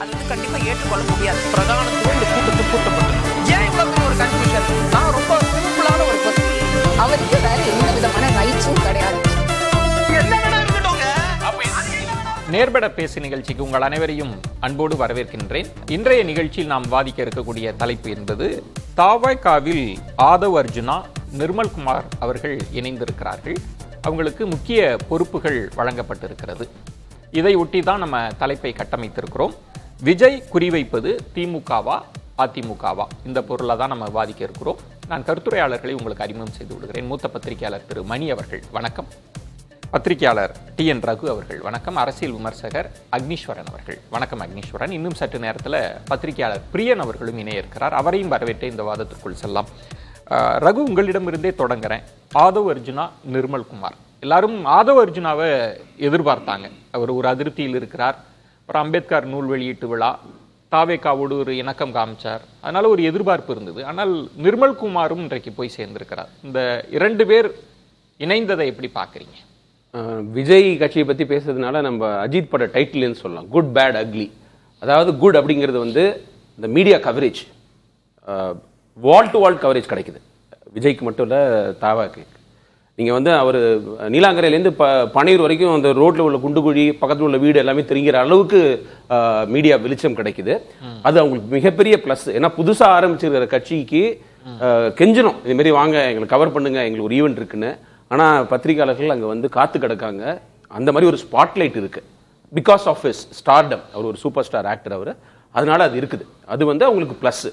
அது கண்டிப்பா ஏற்றுக்கொள்ள முடியாது. பிரதானத்துவம் இந்த கூட்டத்தில் கூட்டப்பட்டது. ஏன் இவ்வளவு ஒரு கன்ஃபியூஷன்? நான் ரொம்ப சிம்பிளான ஒரு பர்சன். அவருக்கு வேற எந்த விதமான ரைட்ஸும் கிடையாது. நேர்பட பேசு நிகழ்ச்சிக்கு உங்கள் அனைவரையும் அன்போடு வரவேற்கின்றேன். இன்றைய நிகழ்ச்சியில் நாம் வாதிக்க இருக்கக்கூடிய தலைப்பு என்பது தவைகாவில் ஆதவ் அர்ஜுனா, நிர்மல்குமார் அவர்கள் இணைந்திருக்கிறார்கள். அவங்களுக்கு முக்கிய பொறுப்புகள் வழங்கப்பட்டிருக்கிறது. இதை ஒட்டி தான் நம்ம தலைப்பை கட்டமைத்திருக்கிறோம். விஜய் குறிவைப்பது திமுகவா அதிமுகவா, இந்த பொருளை தான் நம்ம வாதிக்க இருக்கிறோம். நான் கருத்துரையாளர்களை உங்களுக்கு அறிமுகம் செய்து விடுகிறேன். மூத்த பத்திரிகையாளர் திரு மணி அவர்கள் வணக்கம். பத்திரிகையாளர் TN ரகு அவர்கள் வணக்கம். அரசியல் விமர்சகர் அக்னீஸ்வரன் அவர்கள் வணக்கம். அக்னீஸ்வரன், இன்னும் சற்று நேரத்தில் பத்திரிகையாளர் பிரியன் அவர்களும் இணைய இருக்கிறார். அவரையும் வரவேற்று இந்த வாதத்திற்குள் செல்லாம். ரகு, உங்களிடமிருந்தே தொடங்குறேன். ஆதவ் அர்ஜுனா, நிர்மல்குமார், எல்லாரும் ஆதவ் அர்ஜுனாவை எதிர்பார்த்தாங்க. அவர் ஒரு அதிருப்தியில் இருக்கிறார். ஒரு அம்பேத்கர் நூல் வெளியீட்டு விழா, தாவேகாவோடு ஒரு இணக்கம் காமிச்சார், அதனால ஒரு எதிர்பார்ப்பு இருந்தது. ஆனால் நிர்மல்குமாரும் இன்றைக்கு போய் சேர்ந்திருக்கிறார். இந்த இரண்டு பேர் இணைந்ததை எப்படி பார்க்குறீங்க? விஜய் கட்சியை பற்றி பேசுறதுனால நம்ம அஜித் பட டைட்டில்னு சொல்லலாம், குட் பேட் அக்லி. அதாவது குட் அப்படிங்கிறது வந்து இந்த media coverage, wall to wall coverage கிடைக்குது. விஜய்க்கு மட்டும் இல்லை, தாவாக்கு. நீங்கள் வந்து அவர் நீலாங்கரையிலேருந்து பனையூர் வரைக்கும் அந்த ரோட்டில் உள்ள குண்டுகுழி, பக்கத்தில் உள்ள வீடு எல்லாமே தெரிகிற அளவுக்கு மீடியா வெளிச்சம் கிடைக்குது. அது அவங்களுக்கு மிகப்பெரிய ப்ளஸ். ஏன்னா புதுசாக ஆரம்பிச்சிருக்கிற கட்சிக்கு கெஞ்சணும், இதுமாரி வாங்க எங்களுக்கு கவர் பண்ணுங்க, எங்களுக்கு ஒரு ஈவெண்ட் இருக்குன்னு. ஆனால் பத்திரிகையாளர்கள் அங்கே வந்து காத்து கிடக்காங்க. அந்த மாதிரி ஒரு ஸ்பாட்லைட் இருக்கு, பிகாஸ் ஆஃப் ஹிஸ் ஸ்டார்டம். அவர் ஒரு சூப்பர் ஸ்டார் ஆக்டர் அவர், அதனால அது இருக்குது. அது வந்து அவங்களுக்கு ப்ளஸ்.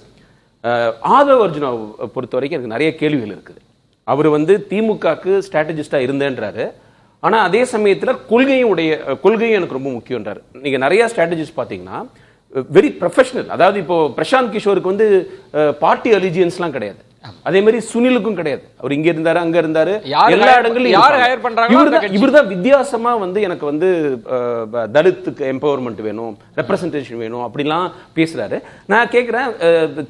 ஆதவ் அர்ஜுனா பொறுத்த வரைக்கும் எனக்கு நிறைய கேள்விகள் இருக்குது. அவர் வந்து திமுகக்கு ஸ்ட்ராட்டஜிஸ்டாக இருந்தேன்றாரு. ஆனால் அதே சமயத்தில் கொள்கையும் எனக்கு ரொம்ப முக்கியன்றாரு. நீங்கள் நிறைய ஸ்ட்ராட்டஜிஸ்ட் பார்த்தீங்கன்னா வெரி ப்ரொஃபஷனல். அதாவது இப்போ பிரசாந்த் கிஷோருக்கு வந்து பார்ட்டி அலிஜியன்ஸ்லாம் கிடையாது, அதே மாதிரி சுனிலுக்கும் கிடையாது. அவர் இங்க இருந்தாரு, அங்க இருந்தாரு, எல்லா இடங்களிலும் இவர்தான் வித்தியாசமா வந்து எனக்கு வந்து தலித்துக்கு எம்பவர்மெண்ட் வேணும், ரெப்ரசன்டேஷன் வேணும் அப்படிலாம் பேசுறாரு. நான் கேட்கிறேன்,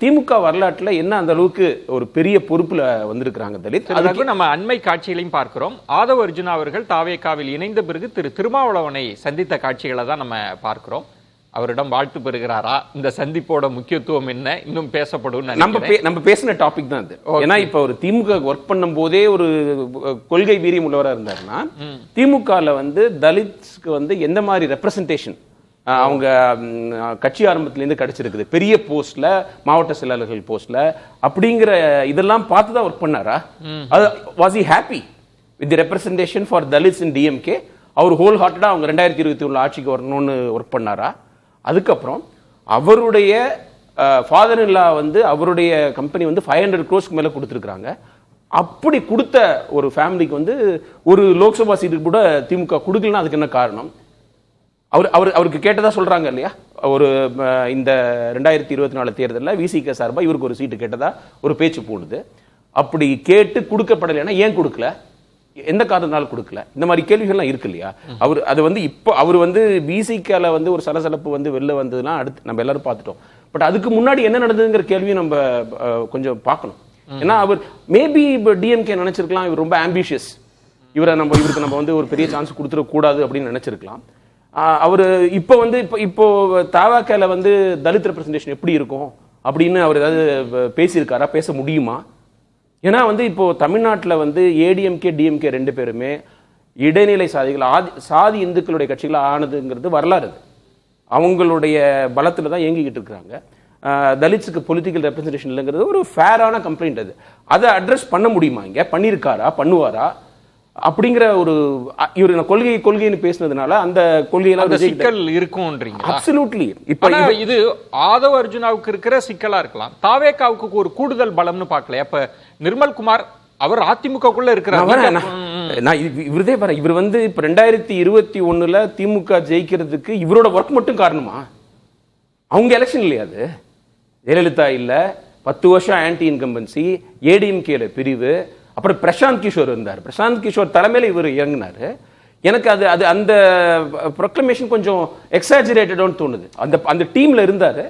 திமுக வரலாற்றுல என்ன அந்த அளவுக்கு ஒரு பெரிய பொறுப்புல வந்திருக்கிறாங்க தலித்? அதுக்கு நம்ம அண்மை காட்சிகளையும் பார்க்கிறோம். ஆதவ் அர்ஜுனா அவர்கள் தாவேகாவில் இணைந்த பிறகு திரு திருமாவளவனை சந்தித்த காட்சிகளை தான் நம்ம பார்க்கிறோம். அவரிடம் வாழ்த்து பெறுகிறாரா? இந்த சந்திப்போட முக்கியத்துவம் என்ன இன்னும் பேசப்படும்? நம்ம பேசின டாபிக் தான் அது. ஏன்னா இப்ப ஒரு திமுக ஒர்க் பண்ணும் போதே ஒரு கொள்கை வீரியம் உள்ளவராக இருந்தாருன்னா, திமுகல வந்து தலித்ஸ்க்கு வந்து எந்த மாதிரி ரெப்ரசன்டேஷன் அவங்க கட்சி ஆரம்பத்திலேருந்து கிடைச்சிருக்குது, பெரிய போஸ்ட்ல, மாவட்ட செயலாளர்கள் போஸ்ட்ல, அப்படிங்கிற இதெல்லாம் பார்த்து தான் ஒர்க் பண்ணாரா? அது was he happy with the representation for Dalits in DMK? அவர் ஹோல் ஹார்ட்டடா அவங்க 2021 ஆட்சிக்கு வரணும்னு ஒர்க் பண்ணாரா? அதுக்கப்புறம் அவருடைய ஃபாதர் இல்லா வந்து அவருடைய கம்பெனி வந்து 500 crores மேல கொடுத்துருக்காங்க. அப்படி கொடுத்த ஒரு ஃபேமிலிக்கு வந்து ஒரு லோக்சபா சீட்டுக்கு கூட திமுக கொடுக்கலன்னா அதுக்கு என்ன காரணம்? அவருக்கு கேட்டதா சொல்றாங்க இல்லையா? ஒரு இந்த 2024 தேர்தலில் விசிக சார்பா இவருக்கு ஒரு சீட்டு கேட்டதா ஒரு பேச்சு போடுது. அப்படி கேட்டு கொடுக்கப்படலைன்னா ஏன் கொடுக்கல, எந்த காரணத்தால் கொடுக்கல? இந்த மாதிரி கேள்விகள்லாம் இருக்கு இல்லையா? அது வந்து இப்போ அவர் வந்து பிசிகால வந்து ஒரு சலசலப்பு வந்து வெளில வந்ததுலாம் அடுத்து நம்ம எல்லாரும் பார்த்துட்டோம். பட் அதுக்கு முன்னாடி என்ன நடந்ததுங்கிற கேள்வியும் நம்ம கொஞ்சம் பார்க்கணும். ஏன்னா அவர் மேபி இப்போ டிஎம்கே நினைச்சிருக்கலாம், இவர் ரொம்ப ஆம்பிஷியஸ், இவருக்கு நம்ம வந்து ஒரு பெரிய சான்ஸ் கொடுத்துடக்கூடாது அப்படின்னு நினைச்சிருக்கலாம். அவர் இப்போ வந்து இப்போ தாவாக்கால வந்து தலித் ரெப்ரசன்டேஷன் எப்படி இருக்கும் அப்படின்னு அவர் ஏதாவது பேசியிருக்காரா, பேச முடியுமா? ஏன்னா வந்து இப்போ தமிழ்நாட்டில் வந்து ஏடிஎம்கே டிஎம்கே ரெண்டு பேருமே இடைநிலை சாதிகள், சாதி இந்துக்களுடைய கட்சிகள் ஆனதுங்கிறது வரலாறு. அவங்களுடைய பலத்தில் தான் இயங்கிக்கிட்டு இருக்கிறாங்க. தலித்ஸுக்கு பொலிட்டிக்கல் ரெப்ரசன்டேஷன் இல்லைங்கிறது ஒரு ஃபேரான கம்ப்ளைண்ட். அதை அட்ரஸ் பண்ண முடியுமா? இங்கே பண்ணியிருக்காரா, பண்ணுவாரா அப்படிங்கிற ஒரு இவர் கொள்கைன்னு பேசினதுனால அந்த கொள்கையில சிக்கல் இருக்கும்ன்றீங்க. அப்சல்யூட்லி. இப்ப இது ஆதவ் அர்ஜுனாவுக்கு இருக்கிற சிக்கலா இருக்கலாம், தாவேகாவுக்கு ஒரு கூடுதல் பலம்னு பார்க்கல. அப்ப நிர்மல்குமார் அவர் அதிமுகக்குள்ள இருக்கிறார். இவரதே வர இவர் வந்து இப்ப 2021 திமுக ஜெயிக்கிறதுக்கு இவரோட ஒர்க் மட்டும் காரணமா? அவங்க எலெக்ஷன் இல்லையா அது? ஜெயலலிதா இல்ல, 10 வருஷம் ஆன்டி இன்கம்பன்சி, ஏடிஎம்கேல பிரிவு, அப்புறம் பிரசாந்த் கிஷோர் இருந்தார். பிரசாந்த் கிஷோர் தலைமையில இவர் இயங்கினாரு. எனக்கு அது அந்த ப்ரொக்ளமேஷன் கொஞ்சம் எக்ஸாஜரேட்டட்னு தோணுது. அந்த டீம்ல இருந்தாரு.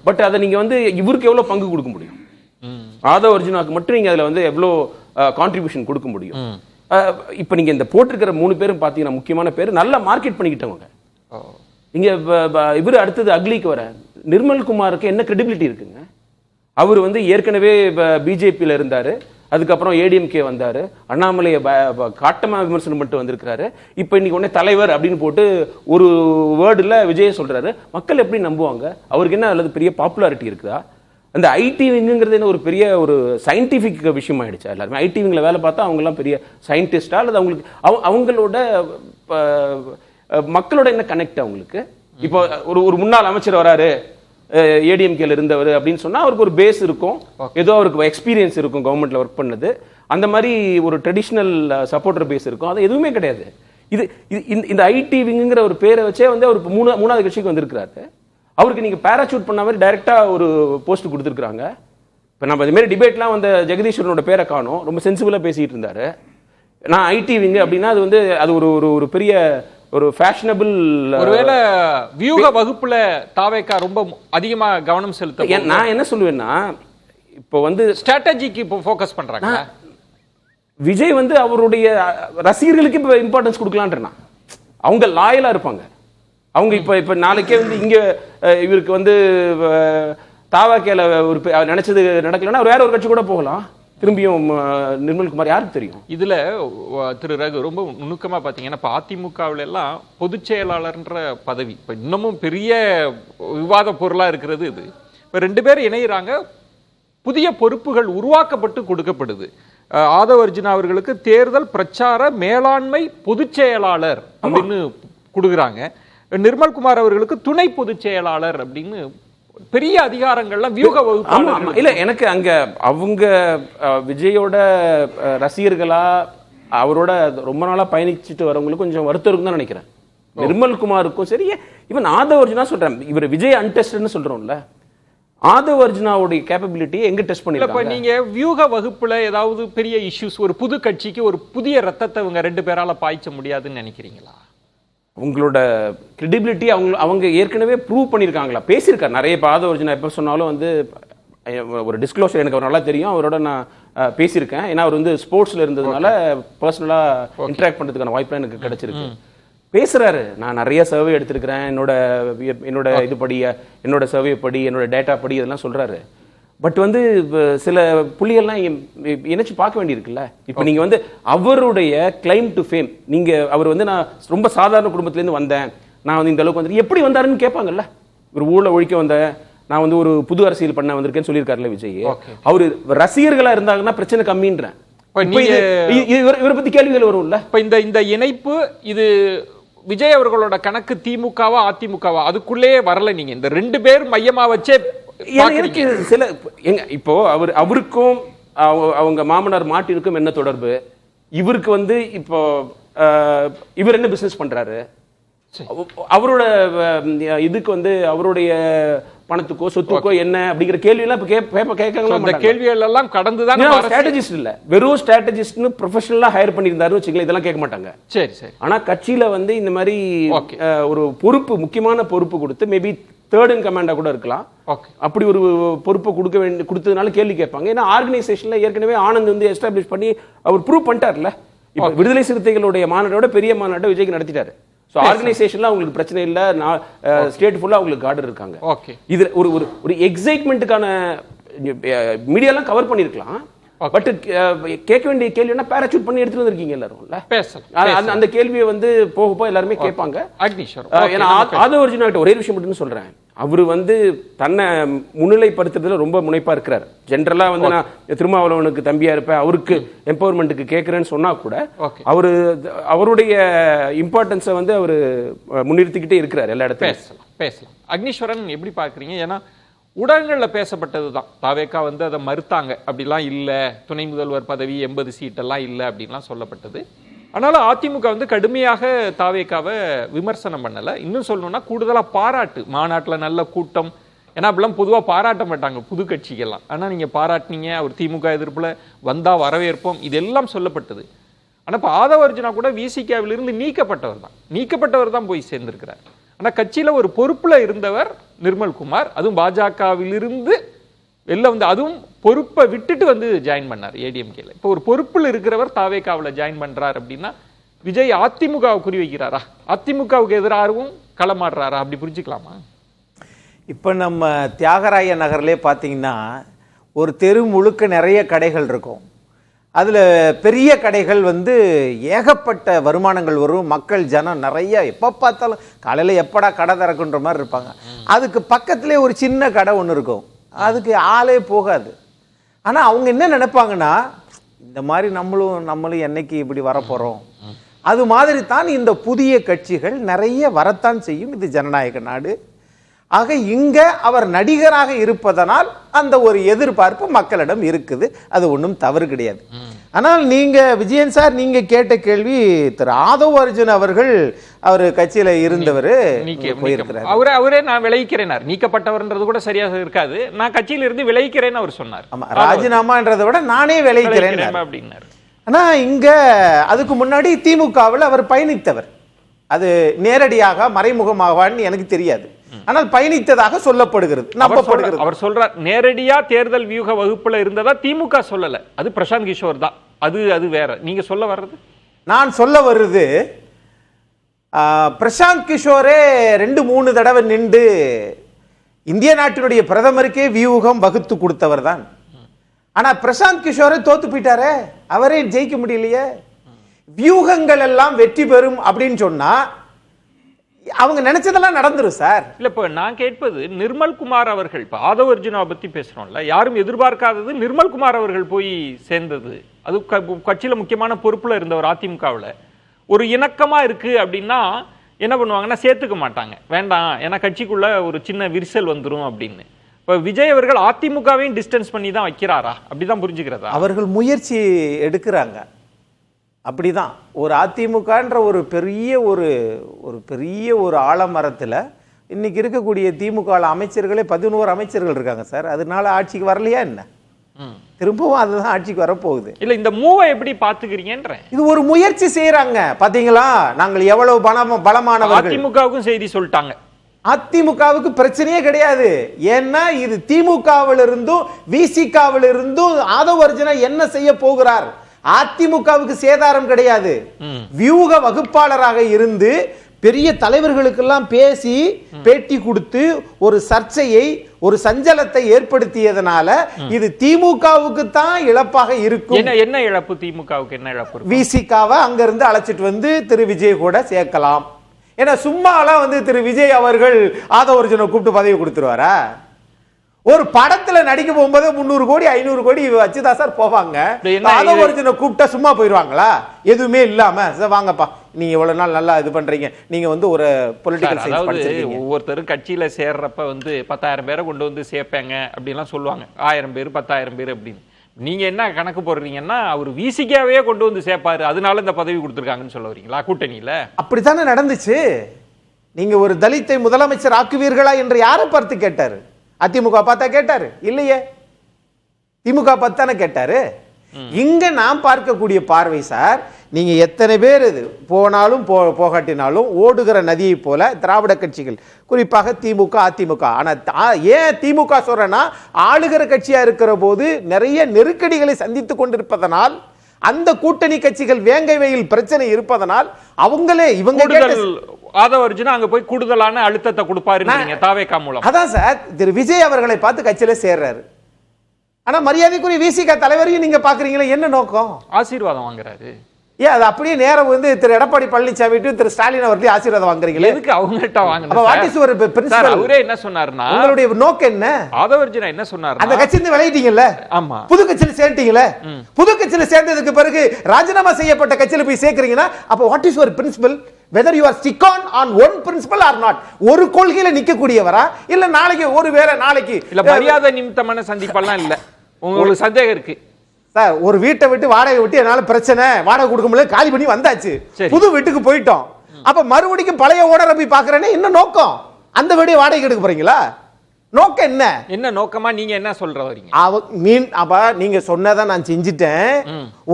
பட் அதை நீங்க வந்து இவருக்கு எவ்வளவு பங்கு கொடுக்க முடியும்? ஆதவ் அர்ஜுனாக்கு மட்டும் நீங்க அதுல வந்து எவ்வளவு கான்ட்ரிபியூஷன் கொடுக்க முடியும்? இப்ப நீங்க இந்த போட்டிருக்கிற 3 பேரும் பாத்தீங்கன்னா முக்கியமான பேர் நல்லா மார்க்கெட் பண்ணிக்கிட்டவங்க. இங்க இவர் அடுத்தது அக்லிக்கு வர நிர்மல்குமாருக்கு என்ன கிரெடிபிலிட்டி இருக்குங்க? அவர் வந்து ஏற்கனவே பிஜேபியில் இருந்தாரு, அதுக்கப்புறம் ஏடிஎம்கே வந்தாரு, அண்ணாமலையை காட்டமா விமர்சனம் பண்ணிட்டு வந்திருக்கிறாரு. இப்போ இன்னைக்கு உடனே தலைவர் அப்படின்னு போட்டு ஒரு வேர்டுல விஜய சொல்றாரு. மக்கள் எப்படி நம்புவாங்க? அவருக்கு என்ன அல்லது பெரிய பாப்புலாரிட்டி இருக்குதா? அந்த ஐடி விங்குங்கிறது என்ன ஒரு பெரிய ஒரு சயின்டிபிக் விஷயம் ஆயிடுச்சா? எல்லாருமே ஐடி விங்ல வேலை பார்த்தா அவங்க எல்லாம் பெரிய சயின்டிஸ்டா அல்லது அவங்களுக்கு அவங்களோட மக்களோட என்ன கனெக்ட் அவங்களுக்கு? இப்போ ஒரு முன்னாள் அமைச்சர் வராரு, ஏடிஎம்கேல இருந்தவர் அப்படின்னு சொன்னா அவருக்கு ஒரு பேஸ் இருக்கும், ஏதோ அவருக்கு எக்ஸ்பீரியன்ஸ் இருக்கும் கவர்மெண்ட்ல ஒர்க் பண்ணது, அந்த மாதிரி ஒரு ட்ரெடிஷனல் சப்போர்ட்டர் பேஸ் இருக்கும். அது எதுவுமே கிடையாது. இந்த ஐடி விங்குங்கிற ஒரு பேரை வச்சே வந்து அவர் மூணாவது கட்சிக்கு வந்திருக்கிறாரு. அவருக்கு நீங்க பேராசூட் பண்ண மாதிரி டைரக்டா ஒரு போஸ்ட் கொடுத்துருக்காங்க. இப்போ நம்ம இது மாதிரி டிபேட்லாம் வந்து ஜெகதீஸ்வரனோட பேரை காணும், ரொம்ப சென்சிபிளா பேசிட்டு இருந்தாரு. நான் ஐடி விங்கு அப்படின்னா அது வந்து அது ஒரு பெரிய ஒரு ஃபேஷனபிள், ஒருவேளை வியூக வகுப்புல தாவேகா ரொம்ப அதிகமா கவனம் செலுத்த. நான் என்ன சொல்லுவேன்னா, இப்போ வந்து ஸ்ட்ராட்டஜிக்கு இப்போ ஃபோக்கஸ் பண்றாங்க. விஜய் வந்து அவருடைய ரசிகர்களுக்கு இப்போ இம்பார்ட்டன்ஸ் கொடுக்கலான்றா, அவங்க லாயலா இருப்பாங்க. அவங்க இப்ப நாளைக்கே வந்து இங்க இவருக்கு வந்து தாவாக்கேல ஒரு நினைச்சது நடக்கலன்னா அவர் வேற ஒரு கட்சி கூட போகலாம். திரும்பியும் நிர்மல்குமார் யாருக்கு தெரியும்? இதுல திரு ரகு ரொம்ப நுணுக்கமா பாத்தீங்கன்னா, இப்ப அதிமுகவில எல்லாம் பொதுச் செயலாளர்ன்ற பதவி இப்ப இன்னமும் பெரிய விவாத பொருளா இருக்கிறது. இது இப்ப 2 பேர் இணைகிறாங்க, புதிய பொறுப்புகள் உருவாக்கப்பட்டு கொடுக்கப்படுது. ஆதவ் அர்ஜுனா அவர்களுக்கு தேர்தல் பிரச்சார மேலாண்மை பொதுச் செயலாளர் அப்படின்னு கொடுக்குறாங்க. நிர்மல்குமார் அவர்களுக்கு துணை பொதுச் செயலாளர் அப்படின்னு பெரிய அதிகாரங்கள்லாம் வியூக வகுப்பு. இல்ல எனக்கு அங்க அவங்க விஜயோட ரசிகர்களா அவரோட ரொம்ப நாளா பயணிச்சுட்டு வரவங்களுக்கு கொஞ்சம் வருத்தம் இருக்குன்னு தான் நினைக்கிறேன். நிர்மல்குமாருக்கும் சரி, இவன் ஆதவ் அர்ஜுனா சொல்றேன், இவர் விஜய் அன்டெஸ்ட்னு சொல்றோம்ல, ஆதவ் அர்ஜுனாவுடைய கேப்பபிலிட்டி எங்க டெஸ்ட் பண்ணிருக்காங்க? நீங்க வியூக வகுப்புல ஏதாவது பெரிய இஷ்யூஸ், ஒரு புது கட்சிக்கு ஒரு புதிய ரத்தத்தை இவங்க 2 பேரால பாய்ச்ச முடியாதுன்னு நினைக்கிறீங்களா? உங்களோட கிரெடிபிலிட்டி அவங்க ஏற்கனவே ப்ரூவ் பண்ணியிருக்காங்களா? பேசியிருக்காரு நிறைய. இப்போ ஆதவ் அர்ஜுனா எப்போ சொன்னாலும் வந்து ஒரு டிஸ்க்ளோஷர் எனக்கு அவர் நல்லா தெரியும், அவரோட நான் பேசியிருக்கேன். ஏன்னா அவர் வந்து ஸ்போர்ட்ஸ்ல இருந்ததுனால பர்சனலாக இன்ட்ராக்ட் பண்ணுறதுக்கான வாய்ப்பு எனக்கு கிடைச்சிருக்கு. பேசுறாரு, நான் நிறைய சர்வே எடுத்திருக்கிறேன், என்னோட இதுபடி, என்னோட சர்வே படி, என்னோட டேட்டா படி இதெல்லாம் சொல்றாரு. பட் வந்து சில புள்ளிகள்லாம் இணைச்சு பார்க்க வேண்டியிருக்குல்ல. இப்போ நீங்க வந்து அவருடைய கிளைம் டு ஃபேம், நீங்க அவர் வந்து நான் ரொம்ப சாதாரண குடும்பத்திலேருந்து வந்தேன், நான் வந்து இந்த அளவுக்கு வந்து எப்படி வந்தாருன்னு கேட்பாங்கல்ல. ஒரு ஊழல ஒழிக்க வந்தேன், நான் வந்து ஒரு புது அரசியல் பண்ண வந்திருக்கேன்னு சொல்லியிருக்காருல்ல விஜய். அவரு ரசிகர்களா இருந்தாங்கன்னா பிரச்சனை கம்மின்றேன். இவரை பத்தி கேள்விகள் வரும்ல. இப்ப இந்த இணைப்பு இது விஜய் அவர்களோட கணக்கு திமுகவா அதிமுகவா அதுக்குள்ளே வரல. நீங்க இந்த 2 பேர் மையமா வச்சே எனக்கு சில இப்போ அவருக்கும் அவங்க மாமனார் மாட்டினுக்கும் என்ன தொடர்பு? இவருக்கு வந்து இப்போ இவர் என்ன பிசினஸ் பண்றாரு? அவரோட இதுக்கு வந்து அவருடைய பணத்துக்கோ சொத்துக்கோ என்ன அப்படிங்கிற கேள்வி எல்லாம் கேட்க கேள்விகள் எல்லாம் கடந்துதான். ஸ்ட்ராட்டஜிஸ்ட் இல்ல, வெறும் ஸ்ட்ராட்டஜிஸ்ட்னு ப்ரொஃபஷனலா ஹையர் பண்ணியிருந்தாரு வச்சுக்கலாம், இதெல்லாம் கேட்க மாட்டாங்க. சரி சரி. ஆனா கட்சியில வந்து இந்த மாதிரி ஒரு பொறுப்பு, முக்கியமான பொறுப்பு கொடுத்து மேபி தேர்ட் இன் கமாண்டா கூட இருக்கலாம், அப்படி ஒரு பொறுப்பை கொடுத்ததுனால கேள்வி கேட்பாங்க. ஏன்னா ஆர்கனைசேஷன்ல ஏற்கனவே ஆனந்த் வந்து எஸ்டாப்ளிஷ் பண்ணி அவர் ப்ரூவ் பண்ணிட்டார்ல. இப்போ விடுதலை சிறுத்தைகளுடைய மாநாட்டோட பெரிய மாநாட்டை விஜய்க்கு நடத்திட்டாரு. ஸோ ஆர்கனைசேஷன்ல அவங்களுக்கு பிரச்சனை இல்லை, ஸ்டேட் ஃபுல்லா அவங்களுக்கு கார்டர் இருக்காங்க. இதுல ஒரு எக்ஸைட்மெண்ட்டுக்கான மீடியாலாம் கவர் பண்ணிருக்கலாம். பட் கேட்க வேண்டிய கேள்வி என்ன, பேராசூட் பண்ணி எடுத்துட்டு வந்திருக்கீங்க எல்லாரும். அந்த கேள்வியை வந்து போக எல்லாருமே கேட்பாங்க. ஆதவ் அர்ஜுனா கிட்ட ஒரே விஷயம் மட்டும் சொல்றேன், அவரு வந்து தன்னை முன்னிலைப்படுத்துறதுல ரொம்ப முனைப்பா இருக்கிறார். ஜென்ரலா வந்து நான் திருமாவளவனுக்கு தம்பியா இருப்பேன், அவருக்கு எம்பவர்மெண்ட்டுக்கு கேட்கிறேன்னு சொன்னா கூட அவருடைய இம்பார்ட்டன்ஸை வந்து அவரு முன்னிறுத்திக்கிட்டே இருக்கிறார் எல்லா இடத்துலையும். பேசலாம். அக்னீஸ்வரன் எப்படி பாக்குறீங்க? ஏன்னா ஊடகங்களில் பேசப்பட்டது தான், தாவேகா வந்து அதை மறுத்தாங்க, அப்படிலாம் இல்லை, துணை முதல்வர் பதவி 80 சீட்டெல்லாம் இல்லை அப்படின்லாம் சொல்லப்பட்டது. ஆனாலும் அதிமுக வந்து கடுமையாக தாவேகாவை விமர்சனம் பண்ணலை. இன்னும் சொல்லணும்னா கூடுதலாக பாராட்டு, மாநாட்டில் நல்ல கூட்டம், ஏன்னா அப்படிலாம் பொதுவாக பாராட்ட மாட்டாங்க புது கட்சிகள்லாம். ஆனால் நீங்கள் பாராட்டினீங்க, அவர் திமுக எதிர்ப்பில் வந்தால் வரவேற்போம், இதெல்லாம் சொல்லப்பட்டது. ஆனால் இப்போ ஆதவ் அர்ஜுனா கூட விசிகாவிலிருந்து நீக்கப்பட்டவர் தான் போய் சேர்ந்திருக்கிறார். ஆனால் கட்சியில் ஒரு பொறுப்பில் இருந்தவர் நிர்மல்குமார், அதுவும் பாஜகவிலிருந்து வெளில வந்து, அதுவும் பொறுப்பை விட்டுட்டு வந்து ஜாயின் பண்ணார் ஏடிஎம்கேல. இப்போ ஒரு பொறுப்பில் இருக்கிறவர் தாவேகாவில் ஜாயின் பண்றார் அப்படின்னா விஜய் அதிமுகவை குறிவைக்கிறாரா, அதிமுகவுக்கு எதிராகவும் களமாடுறாரா, அப்படி புரிஞ்சுக்கலாமா? இப்போ நம்ம தியாகராய நகர்லேயே பார்த்தீங்கன்னா ஒரு தெரு முழுக்க நிறைய கடைகள் இருக்கும். அதில் பெரிய கடைகள் வந்து ஏகப்பட்ட வருமானங்கள் வரும், மக்கள் ஜனம் நிறைய, எப்போ பார்த்தாலும் காலையில் எப்படா கடை திறக்குன்ற மாதிரி இருப்பாங்க. அதுக்கு பக்கத்துலேயே ஒரு சின்ன கடை ஒன்று இருக்கும், அதுக்கு ஆளே போகாது. ஆனால் அவங்க என்ன நினைப்பாங்கன்னா, இந்த மாதிரி நம்மளும் என்னைக்கு இப்படி வரப்போகிறோம், அது மாதிரி தான் இந்த புதிய கட்சிகள் நிறைய வரத்தான் செய்யும். இது ஜனநாயக நாடு. ஆக இங்க அவர் நடிகராக இருப்பதனால் அந்த ஒரு எதிர்பார்ப்பு மக்களிடம் இருக்குது, அது ஒன்றும் தவறு கிடையாது. ஆனால் நீங்க விஜயன் சார் நீங்க கேட்ட கேள்வி, திரு ஆதவ் அர்ஜுன் அவர்கள் அவர் கட்சியில இருந்தவர் போயிருக்கிறார். அவரே நான் விளைவிக்கிறேனார், நீக்கப்பட்டவர்ன்றது கூட சரியாக இருக்காது, நான் கட்சியில இருந்து விளைவிக்கிறேன்னு அவர் சொன்னார். ஆமா, ராஜினாமான்றதை விட நானே விளைவிக்கிறேன் அப்படின்னாரு. ஆனா இங்க அதுக்கு முன்னாடி திமுகவில் அவர் பயணித்தவர், அது நேரடியாக மறைமுகமாகவான்னு எனக்கு தெரியாது, ஆனால் பயணித்ததாக சொல்லப்படுகிறது, நம்பப்படுகிறது. அவர் சொல்றார் நேரடியா தேர்தல் வியூக வகுப்புல இருந்ததா திமுக சொல்லல, அது பிரசாந்த் கிஷோர் தான், அது வேற. நீங்க சொல்ல வர்றது, நான் சொல்ல வருது, பிரசாந்த் கிஷோரே 2-3 தடவை நின்று இந்திய நாட்டினுடைய பிரதமருக்கே வியூகம் வகுத்து கொடுத்தவர் தான். ஆனா பிரசாந்த் கிஷோரே தோத்து போயிட்டாரே, அவரே ஜெயிக்க முடியலையே. வியூகங்கள் எல்லாம் வெற்றி பெறும் அப்படின்னு சொன்னா அவங்க நினைச்சதெல்லாம் நடந்துரும் சார். இல்ல இப்ப நான் கேட்பது, நிர்மல்குமார் அவர்கள், இப்ப ஆதவ் அர்ஜுனா பத்தி பேசுறோம்ல, யாரும் எதிர்பார்க்காதது நிர்மல்குமார் அவர்கள் போய் சேர்ந்தது, அது கட்சியில முக்கியமான பொறுப்புல இருந்தவர். அதிமுகவில் ஒரு இணக்கமா இருக்கு அப்படின்னா என்ன பண்ணுவாங்கன்னா சேர்த்துக்க மாட்டாங்க, வேண்டாம் ஏன்னா கட்சிக்குள்ள ஒரு சின்ன விரிசல் வந்துரும் அப்படின்னு. இப்ப விஜய் அவர்கள் அதிமுகவையும் டிஸ்டன்ஸ் பண்ணி தான் வைக்கிறாரா, அப்படிதான் புரிஞ்சுக்கிறதா? அவர்கள் முயற்சி எடுக்கிறாங்க, அப்படிதான். ஒரு அதிமுகன்ற ஒரு பெரிய ஒரு ஆலமரத்தில் இன்னைக்கு இருக்கக்கூடிய திமுக அமைச்சர்களே 11 அமைச்சர்கள் இருக்காங்க சார். அதனால ஆட்சிக்கு வரலையா என்ன? திரும்பவும் அதுதான் ஆட்சிக்கு வரப்போகுது. இல்ல இந்த மூவை எப்படி பாத்துக்கிறீங்கன்ற, இது ஒரு முயற்சி செய்யறாங்க பாத்தீங்களா, நாங்கள் எவ்வளவு பலமானவர்கள். அதிமுகவுக்கும் செய்தி சொல்லிட்டாங்க, அதிமுகவுக்கு பிரச்சனையே கிடையாது. ஏன்னா இது திமுகவில் இருந்தும் விசிகாவில் இருந்தும் ஆதவ் அர்ஜுனா என்ன செய்ய போகிறார், அதிமுகவுக்கு சேதாரம் கிடையாது. வியூக வகுப்பாளராக இருந்து பெரிய தலைவர்களுக்கெல்லாம் பேசி பேட்டி கொடுத்து ஒரு சர்ச்சையை, ஒரு சஞ்சலத்தை ஏற்படுத்தியதனால இது திமுகவுக்கு தான் இழப்பாக இருக்கும். என்ன இழப்பு திமுகவுக்கு? என்ன இழப்பு? விசிகாவை அங்க இருந்து அழைச்சிட்டு வந்து திரு விஜய் கூட சேர்க்கலாம். ஏன்னா சும்மாலாம் வந்து திரு விஜய் அவர்கள் ஆதவ் அர்ஜுனை கூப்பிட்டு பதவி கொடுத்துருவாரா? ஒரு படத்துல நடிக்க போகும்போது 300 கோடி 500 கோடி வச்சுதான் சார் போவாங்க. ஆதவ் அர்ஜுனை கூப்பிட்டா சும்மா போயிருவாங்களா? எதுவுமே இல்லாம வாங்கப்பா நீங்க இவ்வளவு நாள் நல்லா இது பண்றீங்க, நீங்க வந்து ஒரு பொலிட்டிக்கல் சயின்ஸ் படிச்சிருக்கீங்க. ஒவ்வொருத்தரும் கட்சியில சேர்றப்ப வந்து 10,000 பேரை கொண்டு வந்து சேர்ப்பாங்க அப்படிலாம் சொல்லுவாங்க, 1000 பேர் 10,000 பேர் அப்படின்னு. நீங்க என்ன கணக்கு போடுறீங்கன்னா அவர் விசிகாவே கொண்டு வந்து சேர்ப்பாரு, அதனால இந்த பதவி கொடுத்துருக்காங்கன்னு சொல்ல வரீங்களா கூட்டணியில? அப்படித்தானே நடந்துச்சு. நீங்க ஒரு தலித்தை முதலமைச்சர் ஆக்குவீர்களா என்று யாரை பார்த்து கேட்டாரு? அதிமுக பார்த்தா கேட்டாரு இல்லையே, திமுக பார்த்தானே கேட்டாரு. இங்க நாம் பார்க்கக்கூடிய பார்வை சார், நீங்க எத்தனை பேர் இது போனாலும் போகாட்டினாலும் ஓடுகிற நதியை போல திராவிட கட்சிகள், குறிப்பாக திமுக அதிமுக. ஆனா ஏன் திமுக சொல்றேன்னா, ஆளுகிற கட்சியா இருக்கிற போது நிறைய நெருக்கடிகளை சந்தித்துக் கொண்டிருப்பதனால், அந்த கூட்டணி கட்சிகள் வேங்கை வெயில் பிரச்சனை இருப்பதனால் அவங்களே ஆதவ் அர்ஜுனா அங்க போய் கூடுதலான அழுத்தத்தை கொடுப்பாரு தாவேகா மூலம். அதான் சார் திரு விஜய் அவர்களை பார்த்து கட்சியில சேர்றாரு. ஆனா மரியாதைக்குரிய விசிக தலைவரையும் நீங்க பாக்குறீங்களா, என்ன நோக்கம்? ஆசீர்வாதம் வாங்குறாரு. ஏன் அது அப்படியே நேரம் வந்து திரு எடப்பாடி பழனிசாமி திரு ஸ்டாலின் அவர்களே ஆசீர்வாதம் வாங்குறீங்களா? எதுக்கு அவங்கள்ட்ட வாங்குறீங்க? அப்ப வாட் இஸ் யுவர் பிரின்சிபல்? அவரே என்ன சொன்னாருன்னா, உங்களுடைய நோக்கம் என்ன? ஆதவ் அர்ஜுனா என்ன சொன்னாரு, அந்த கட்சியில விலகிட்டீங்கல்ல, ஆமா புது கட்சியில சேர்ந்தீங்கல, புது கட்சியில சேர்ந்ததுக்கு பிறகு ராஜினாமா செய்யப்பட்ட கட்சியில போய் சேர்க்கறீங்கன்னா அப்ப what is your principle? whether you are stick on one principle or not. ஒரு கொள்கையில நிக்க கூடியவரா இல்ல நாளைக்கு ஒருவேளை நாளைக்கு இல்ல மரியாதை நிமித்தமான சந்திப்பெல்லாம் இல்ல, உங்களுக்கு சந்தேகம் இருக்கு சார்? ஒரு வீட்டை விட்டு வாடகை விட்டு என்னால பிரச்சனை, வாடகை கொடுக்க முடியல, காலி பண்ணி வந்தாச்சு, புது வீட்டுக்கு போயிட்டோம். அப்ப மறுபடியும் பழைய ஓனரை போய் பாக்குறேன்னு என்ன நோக்கம்? அந்த வீடியோ வாடகை எடுக்க போறீங்களா? நோக்கம் என்ன? என்ன நோக்கமா நீங்க என்ன சொல்ற வரீங்க? அப்ப நீங்க சொன்னதை நான் செஞ்சுட்டேன்.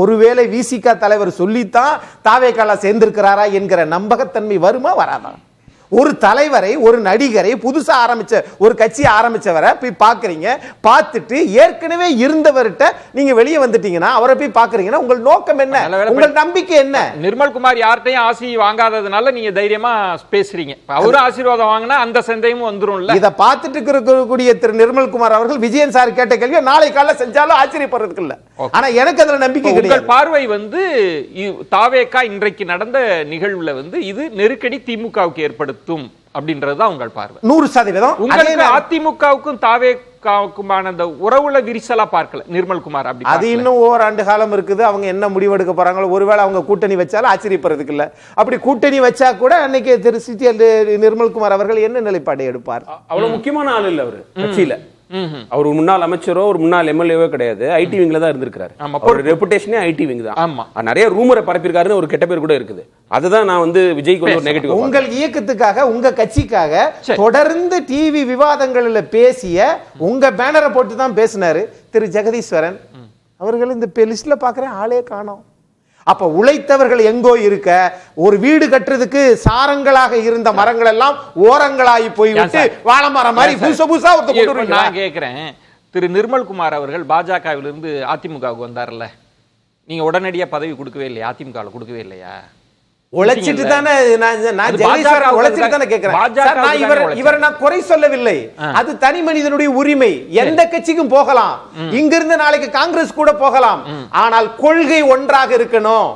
ஒருவேளை விசிக தலைவர் சொல்லித்தான் தாவேகால சேர்ந்திருக்கிறாரா என்கிற நம்பகத்தன்மை வருமா வராதா? ஒரு தலைவரை, ஒரு நடிகரை, புதுசா ஆரம்பிச்ச ஒரு கட்சி ஆரம்பிச்சவரை போய் பாக்குறீங்க. பார்த்துட்டு ஏற்கனவே இருந்தவர்கிட்ட நீங்க வெளியே வந்துட்டீங்கன்னா அவரை போய் பாக்குறீங்கன்னா உங்கள் நோக்கம் என்ன, உங்கள் நம்பிக்கை என்ன? நிர்மல்குமார் யார்கிட்டையும் ஆசி வாங்காததுனால நீங்க தைரியமா பேசுறீங்க. அவரு ஆசீர்வாதம் வாங்கினா அந்த சந்தேகமும் வந்துரும்ல. இதை பார்த்துட்டு இருக்கக்கூடிய திரு நிர்மல்குமார் அவர்கள் விஜயன் சார் கேட்ட கேள்வி நாளை காலைல செஞ்சாலும் ஆச்சரியப்படுறதுக்கு இல்ல. ஆனா எனக்கு அதுல நம்பிக்கை கிடையாது. உங்கள் பார்வை வந்து தாவேகா இன்றைக்கு நடந்த நிகழ்வுல வந்து இது நெருக்கடி திமுகவுக்கு ஏற்படுத்தும் அப்படின்றதுதான் உங்கள் பார்வை. 100%. உங்களுக்கு அதிமுகவுக்கும் தாவேகாவுக்குமான அந்த உறவுல விரிசலா பார்க்கல நிர்மல்குமார் அப்படி? அது இன்னும் ஓராண்டு காலம் இருக்குது. அவங்க என்ன முடிவெடுக்க போறாங்களோ. ஒருவேளை அவங்க கூட்டணி வச்சாலும் ஆச்சரியப்படுறதுக்கு இல்ல. அப்படி கூட்டணி வச்சா கூட அன்னைக்கு திரு நிர்மல்குமார் அவர்கள் என்ன நிலைப்பாடு எடுப்பார்? அவ்வளவு முக்கியமான ஆள் இல்ல அவரு கட்சியில. அவர் முன்னாள் அமைச்சரோ ஒரு முன்னாள் எம்எல்ஏவோ கிடையாது. ஐடி விங்ல தான் இருந்திருக்காரு. அவரோட ரெபுடேஷனே ஐடி விங் தான். ஆமா, நிறைய ரூமரை பரப்பிருக்காருன்னு ஒரு கெட்ட பேர் கூட இருக்குது. அதுதான் நான் வந்து விஜய்க்கு ஒரு நெகட்டிவ். உங்கள் இயக்கத்துக்காக, உங்க கட்சிக்காக தொடர்ந்து டிவி விவாதங்களில் பேசிய உங்க பேனரை போட்டு தான் பேசினாரு திரு ஜெகதீஸ்வரன் அவர்கள். இந்த லிஸ்ட்ல பாக்குறேன் ஆளே காணோம். அப்ப உழைத்தவர்கள் எங்கோ இருக்க, ஒரு வீடு கட்டுறதுக்கு சாரங்களாக இருந்த மரங்கள் எல்லாம் ஓரங்களாகி போய்விட்டு வாழை மரம் மாதிரி புதுசா நான் கேட்கிறேன். திரு நிர்மல்குமார் அவர்கள் பாஜகவிலிருந்து அதிமுகவுக்கு வந்தார்ல, நீங்க உடனடியா பதவி கொடுக்கவே இல்லையா? அதிமுகவில் கொடுக்கவே இல்லையா? உழைச்சிட்டு தானே இவரை நான் குறை சொல்லவில்லை. அது தனி மனிதனுடைய உரிமை. எந்த கட்சிக்கும் போகலாம். இங்கிருந்து நாளைக்கு காங்கிரஸ் கூட போகலாம். ஆனால் கொள்கை ஒன்றாக இருக்கணும்.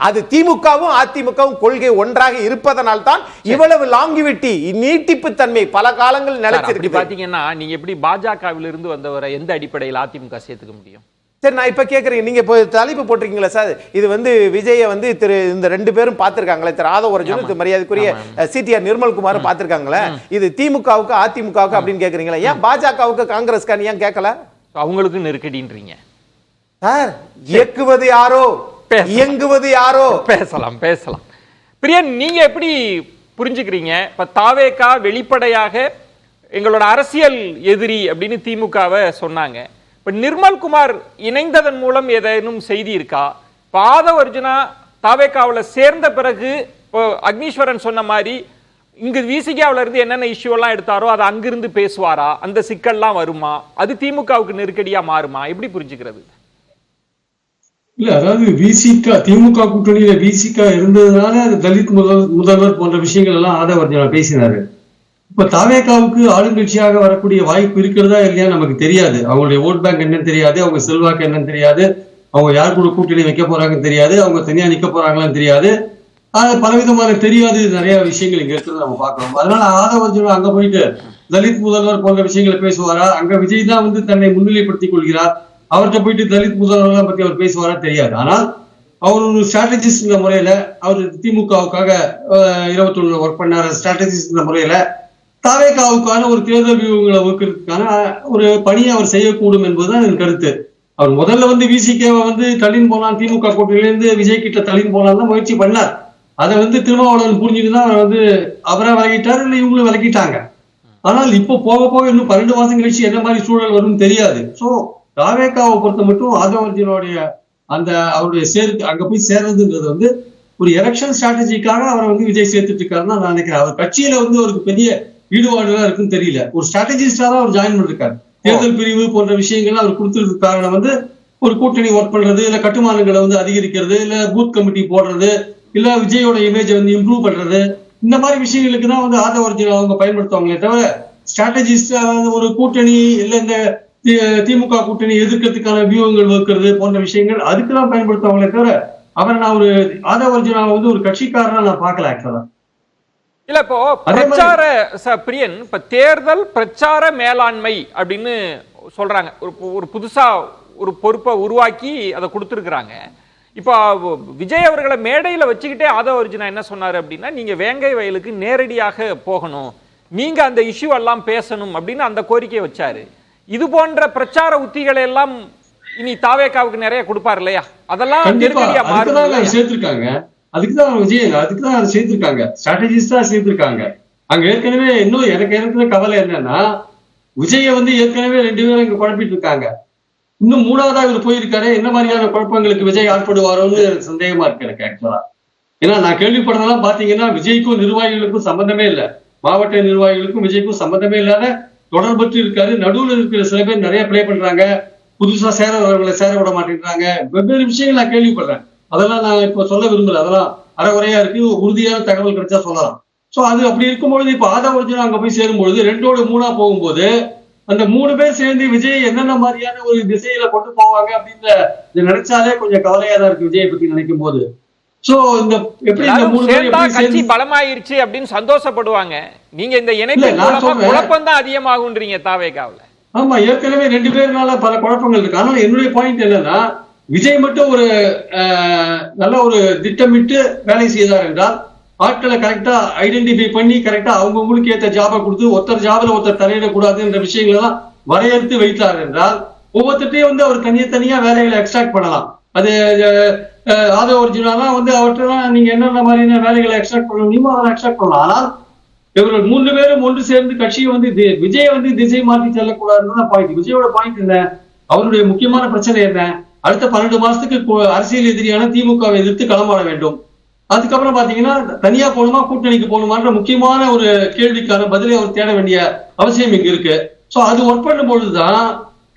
அது திமுகவும் அதிமுகவும் கொள்கை ஒன்றாக இருப்பதனால் தான் இவ்வளவு லாங்கிவிட்டி, நீட்டிப்பு தன்மை பல காலங்கள் நிலைச்சிருக்கு. பாத்தீங்கன்னா நீங்க எப்படி பாஜகவிலிருந்து வந்தவரை எந்த அடிப்படையில் அதிமுக சேர்த்துக்க முடியும்? சரி, நான் இப்ப கேட்கறேன். நீங்க இப்போ தலைப்பு போட்டிருக்கீங்களா சார்? இது வந்து விஜய வந்து திரு இந்த 2 பேரும் பார்த்திருக்காங்களே, திரு ஆதவ அர்ஜுன், திரு மரியாதைக்குரிய சிடிஆர் நிர்மல்குமாரும் பார்த்திருக்காங்களே. இது திமுகவுக்கு அதிமுகவுக்கு அப்படின்னு கேக்குறீங்களா? ஏன் பாஜகவுக்கு காங்கிரஸ்கான ஏன் கேட்கல? அவங்களுக்கு நெருக்கடின்றீங்க சார். இயக்குவது யாரோ, இயங்குவது யாரோ. பேசலாம். பிரியன், நீங்க எப்படி புரிஞ்சுக்கிறீங்க? இப்ப தாவேகா வெளிப்படையாக எங்களோட அரசியல் எதிரி அப்படின்னு திமுகவை சொன்னாங்க. இப்ப நிர்மல்குமார் இணைந்ததன் மூலம் ஏதேனும் செய்தி இருக்கா? இப்ப ஆதவ அர்ஜுனா தாவேகாவில் சேர்ந்த பிறகு இப்போ அக்னீஸ்வரன் சொன்ன மாதிரி இங்கு விசிகாவில இருந்து என்னென்ன இஷ்யூ எல்லாம் எடுத்தாரோ அதை அங்கிருந்து பேசுவாரா? அந்த சிக்கல்லாம் வருமா? அது திமுகவுக்கு நெருக்கடியா மாறுமா? எப்படி புரிஞ்சுக்கிறது? இல்ல, அதாவது விசிகா திமுக கூட்டணியில விசிகா இருந்ததுனால தலித் முதல்வர் போன்ற விஷயங்கள் எல்லாம் ஆதவ அர்ஜுனா பேசினாரு. இப்ப தாவேகாவுக்கு ஆளுங்கட்சியாக வரக்கூடிய வாய்ப்பு இருக்கிறதா இல்லையா நமக்கு தெரியாது. அவங்களுடைய ஓட் பேங்க் என்னன்னு தெரியாது, அவங்க செல்வாக்கு என்னன்னு தெரியாது, அவங்க யார் கூட கூட்டணி வைக்க போறாங்கன்னு தெரியாது, அவங்க தனியா நிக்க போறாங்களான்னு தெரியாது. பலவிதமான தெரியாது நிறைய விஷயங்கள் இங்க இருக்கிறத நம்ம பார்க்கிறோம். அதனால ஆதவ அர்ஜுனா அங்க போயிட்டு தலித் முதல்வர் போன்ற விஷயங்களை பேசுவாரா? அங்க விஜய் தான் வந்து தன்னை முன்னிலைப்படுத்திக் கொள்கிறார். அவர்கிட்ட போயிட்டு தலித் முதல்வர்களை பத்தி அவர் பேசுவாரா தெரியாது. ஆனால் அவர் ஒரு ஸ்ட்ராட்டஜிஸ்ட் முறையில, அவர் திமுகவுக்காக 21 ஒர்க் பண்ணார். ஸ்ட்ராட்டஜிஸ்ட் முறையில தாவேகாவுக்கான ஒரு தேர்தல் வியூகங்களை வகுக்கிறதுக்கான ஒரு பணியை அவர் செய்யக்கூடும் என்பதுதான் என் கருத்து. அவர் முதல்ல வந்து விசிகேவை வந்து தள்ளின்னு போலாம், திமுக கூட்டணியிலிருந்து விஜய் கிட்ட தள்ளின்னு போலாம் தான் முயற்சி பண்ணார். அதை வந்து திருமாவளவன் புரிஞ்சுட்டு தான் அவர் வந்து அவரை விலகிட்டார், இல்லை இவங்களும் விலகிட்டாங்க. ஆனால் இப்போ போக போக இன்னும் 12 மாசம் கழிச்சு என்ன மாதிரி சூழல் வரும்னு தெரியாது. ஸோ தாவேகாவை பொறுத்த மட்டும் ஆதவ அர்ஜுனுடைய அந்த அவருடைய அங்க போய் சேர்றதுன்றது வந்து ஒரு எலெக்ஷன் ஸ்ட்ராட்டஜிக்காக அவரை வந்து விஜய் சேர்த்துட்டு இருக்காருன்னு நான் நினைக்கிறேன். அவர் கட்சியில வந்து அவருக்கு பெரிய ஈடுபாடுலாம் இருக்குன்னு தெரியல. ஒரு ஸ்ட்ராட்டஜிஸ்டா தான் அவர் ஜாயின் பண்ணிருக்காரு. தேர்தல் பிரிவு போன்ற விஷயங்கள் அவர் கொடுத்ததுக்கு காரணம் வந்து ஒரு கூட்டணி ஒர்க் பண்றது, இல்ல கட்டுமானங்களை வந்து அதிகரிக்கிறது, இல்ல பூத் கமிட்டி போடுறது, இல்ல விஜயோட இமேஜை வந்து இம்ப்ரூவ் பண்றது, இந்த மாதிரி விஷயங்களுக்கு தான் வந்து ஆதவ அர்ஜுனா அவங்க பயன்படுத்துவாங்களே தவிர ஸ்ட்ராட்டஜிஸ்ட் ஒரு கூட்டணி இல்ல இந்த திமுக கூட்டணி எதிர்க்கிறதுக்கான வியூகங்கள் வகுக்கிறது போன்ற விஷயங்கள் அதுக்குதான் பயன்படுத்துவாங்களே தவிர அவரை நான் ஒரு ஆதவ அர்ஜுனாவை வந்து ஒரு கட்சிக்காரனா நான் பார்க்கல. ஆக்சுவலா இல்ல, இப்போ பிரச்சார பிரியன், இப்ப தேர்தல் பிரச்சார மேலாண்மை அப்படின்னு சொல்றாங்க. ஒரு புதுசா ஒரு பொறுப்பை உருவாக்கி அதை கொடுத்துருக்குறாங்க. இப்போ விஜய் அவர்களை மேடையில வச்சுக்கிட்டே ஆதவ அர்ஜுனா என்ன சொன்னாரு அப்படின்னா, நீங்க வேங்கை வயலுக்கு நேரடியாக போகணும், நீங்க அந்த இஷ்யூ எல்லாம் பேசணும் அப்படின்னு அந்த கோரிக்கையை வச்சாரு. இது போன்ற பிரச்சார உத்திகளை எல்லாம் இனி தாவேகாவுக்கு நிறைய கொடுப்பாரு இல்லையா? அதெல்லாம் நெருக்கடியா மாறும். சேர்த்திருக்காங்க, அதுக்குதான் விஜய் அதுக்குதான் சேர்த்திருக்காங்க, ஸ்ட்ராட்டஜிஸ்டா சேர்த்திருக்காங்க. அங்க ஏற்கனவே இன்னும் எனக்கு இருக்கிற கவலை என்னன்னா, விஜய வந்து ஏற்கனவே 2 பேரும் இங்க குழப்பிட்டு இருக்காங்க. இன்னும் 3வதா இவர் போயிருக்காரு. என்ன மாதிரியான குழப்பங்களுக்கு விஜய் ஆட்படுவாரோன்னு சந்தேகமா இருக்கு எனக்கு. ஆக்சுவலா ஏன்னா நான் கேள்விப்படுறதெல்லாம் பாத்தீங்கன்னா விஜய்க்கும் நிர்வாகிகளுக்கும் சம்பந்தமே இல்லை, மாவட்ட நிர்வாகிகளுக்கும் விஜய்க்கும் சம்பந்தமே இல்லாத தொடர்பற்று இருக்காது. நடுவில் இருக்கிற சில பேர் நிறைய பிளே பண்றாங்க, புதுசா சேரவர்களை சேர விட மாட்டேங்கிறாங்க, வெவ்வேறு விஷயங்கள் நான் கேள்விப்படுறேன். அதெல்லாம் நான் இப்ப சொல்ல விரும்பல, அதெல்லாம் அறகுறையா இருக்கு, உறுதியான தகவல் கிடைச்சா சொல்லலாம். சோ அது அப்படி இருக்கும்பொழுது இப்ப ஆதவ அர்ஜுனா அங்க போய் சேரும்பொழுது 2-3 போகும்போது அந்த 3 பேர் சேர்ந்து விஜய் என்னென்ன மாதிரியான ஒரு திசையில கொண்டு போவாங்க அப்படின்னு நினைச்சாலே கொஞ்சம் கவலையா தான் இருக்கு விஜயை பத்தி நினைக்கும் போது. சோ இந்த எப்படி இந்த 3 பேர் எப்படி கட்சி பலமாயிருச்சு அப்படின்னு சந்தோஷப்படுவாங்க. நீங்க இந்த இணைப்பு குழப்பம் தான் அதிகமாகுன்றீங்க தாவேகாவுல. ஆமா, ஏற்கனவே 2 பேர்னால பல குழப்பங்கள் இருக்கு. ஆனால் என்னுடைய பாயிண்ட் என்னன்னா, விஜய் மட்டும் ஒரு நல்ல ஒரு திட்டமிட்டு வேலை செய்தார் என்றால், ஆட்களை கரெக்டா ஐடென்டிஃபை பண்ணி கரெக்டா அவங்கவுங்களுக்கு ஏற்ற ஜாபை கொடுத்து ஒருத்தர் ஜாபில் ஒருத்தர் தலையிடக்கூடாது என்ற விஷயங்கள் எல்லாம் வரையறுத்து வைத்தார் என்றால், ஒவ்வொருத்தையும் வந்து அவர் தனியா வேலைகளை எக்ஸ்ட்ராக்ட் பண்ணலாம். அது ஆதவ அர்ஜுனாலாம் வந்து அவற்றெல்லாம் நீங்க என்னென்ன மாதிரியான வேலைகளை எக்ஸ்ட்ராக்ட் பண்ண முடியுமோ அதெல்லாம் எக்ஸ்ட்ராக்ட் பண்ணலாம். ஆனால் இவர்கள் 3 பேரும் ஒன்று சேர்ந்து கட்சியை வந்து விஜயை வந்து திசை மாற்றி செல்லக்கூடாதுன்னு பாயிண்ட். விஜயோட பாயிண்ட் என்ன, அவருடைய முக்கியமான பிரச்சனை என்ன, அடுத்த 12 மாசத்துக்கு அரசியல் எதிரியான திமுகவை எதிர்த்து களமாட வேண்டும். அதுக்கப்புறம் பாத்தீங்கன்னா தனியா போகணுமா கூட்டணிக்கு போகணுமான்ற முக்கியமான ஒரு கேள்விக்கான பதிலை அவர் தேட வேண்டிய அவசியம் இங்க இருக்கு. சோ அது ஒர்க் பண்ணும் பொழுதுதான்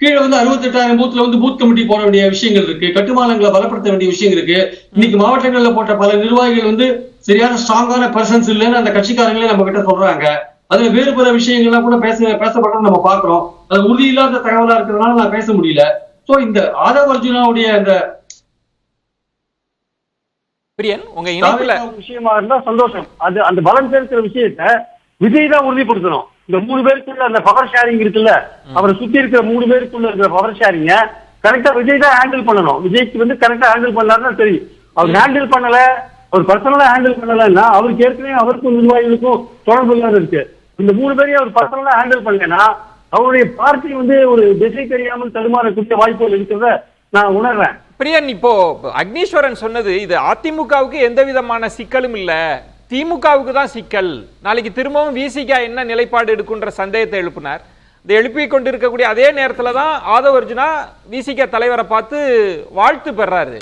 கீழே வந்து 68,000 பூத்துல வந்து பூத் கமிட்டி போட வேண்டிய விஷயங்கள் இருக்கு, கட்டுமானங்களை பலப்படுத்த வேண்டிய விஷயங்கள் இருக்கு. இன்னைக்கு மாவட்டங்கள்ல போட்ட பல நிர்வாகிகள் வந்து சரியான ஸ்ட்ராங்கான பர்சன்ஸ் இல்லைன்னு அந்த கட்சிக்காரங்களே நம்ம கிட்ட சொல்றாங்க. அதுல வேறு பல விஷயங்கள்லாம் கூட பேசப்பட்டது நம்ம பாக்குறோம். அது உறுதி இல்லாத தகவலா இருக்கிறதுனால நான் பேச முடியல. சோ இந்த ஆதவ அர்ஜுனாவுடைய அந்த உங்க இணைப்புல விஷயமா இருந்தா சந்தோஷம். அது அந்த பலம் சேர்க்கிற விஷயத்த விஜய் தான் உறுதிப்படுத்தணும். இந்த 3 பேருக்குள்ள அந்த பவர் ஷேரிங் இருக்குல்ல, அவரை சுத்தி இருக்கிற 3 பேருக்குள்ள இருக்கிற பவர் ஷேரிங்க கரெக்டா விஜய் தான் ஹேண்டில் பண்ணணும். விஜய்க்கு வந்து கரெக்டா ஹேண்டில் பண்ணாருன்னா தெரியும். அவர் ஹேண்டில் பண்ணல, அவர் பர்சனலா ஹேண்டில் பண்ணலன்னா அவருக்கு ஏற்கனவே அவருக்கும் நிர்வாகிகளுக்கும் தொடர்பு இல்லாத இருக்கு. இந்த 3 பேரையும் அவர் பர்சனலா ஹேண்டில் பண்ணலன்னா அவருடைய பார்ட்டி வந்து ஒரு திசை தெரியாமல் தடுமாறக்கூடிய வாய்ப்புகள் இருக்கிறத நான் உணர்றேன். பிரியன், இப்போ அக்னீஸ்வரன் சொன்னது இது அதிமுகவுக்கு எந்த விதமான சிக்கலும் இல்ல, திமுகவுக்கு தான் சிக்கல். நாளைக்கு திரும்பவும் விசிகா என்ன நிலைப்பாடு எடுக்குன்ற சந்தேகத்தை எழுப்பினார். இதை எழுப்பி கொண்டிருக்கக்கூடிய அதே நேரத்தில் தான் ஆதவ அர்ஜுனா விசிகா தலைவரை பார்த்து வாழ்த்து பெறாரு.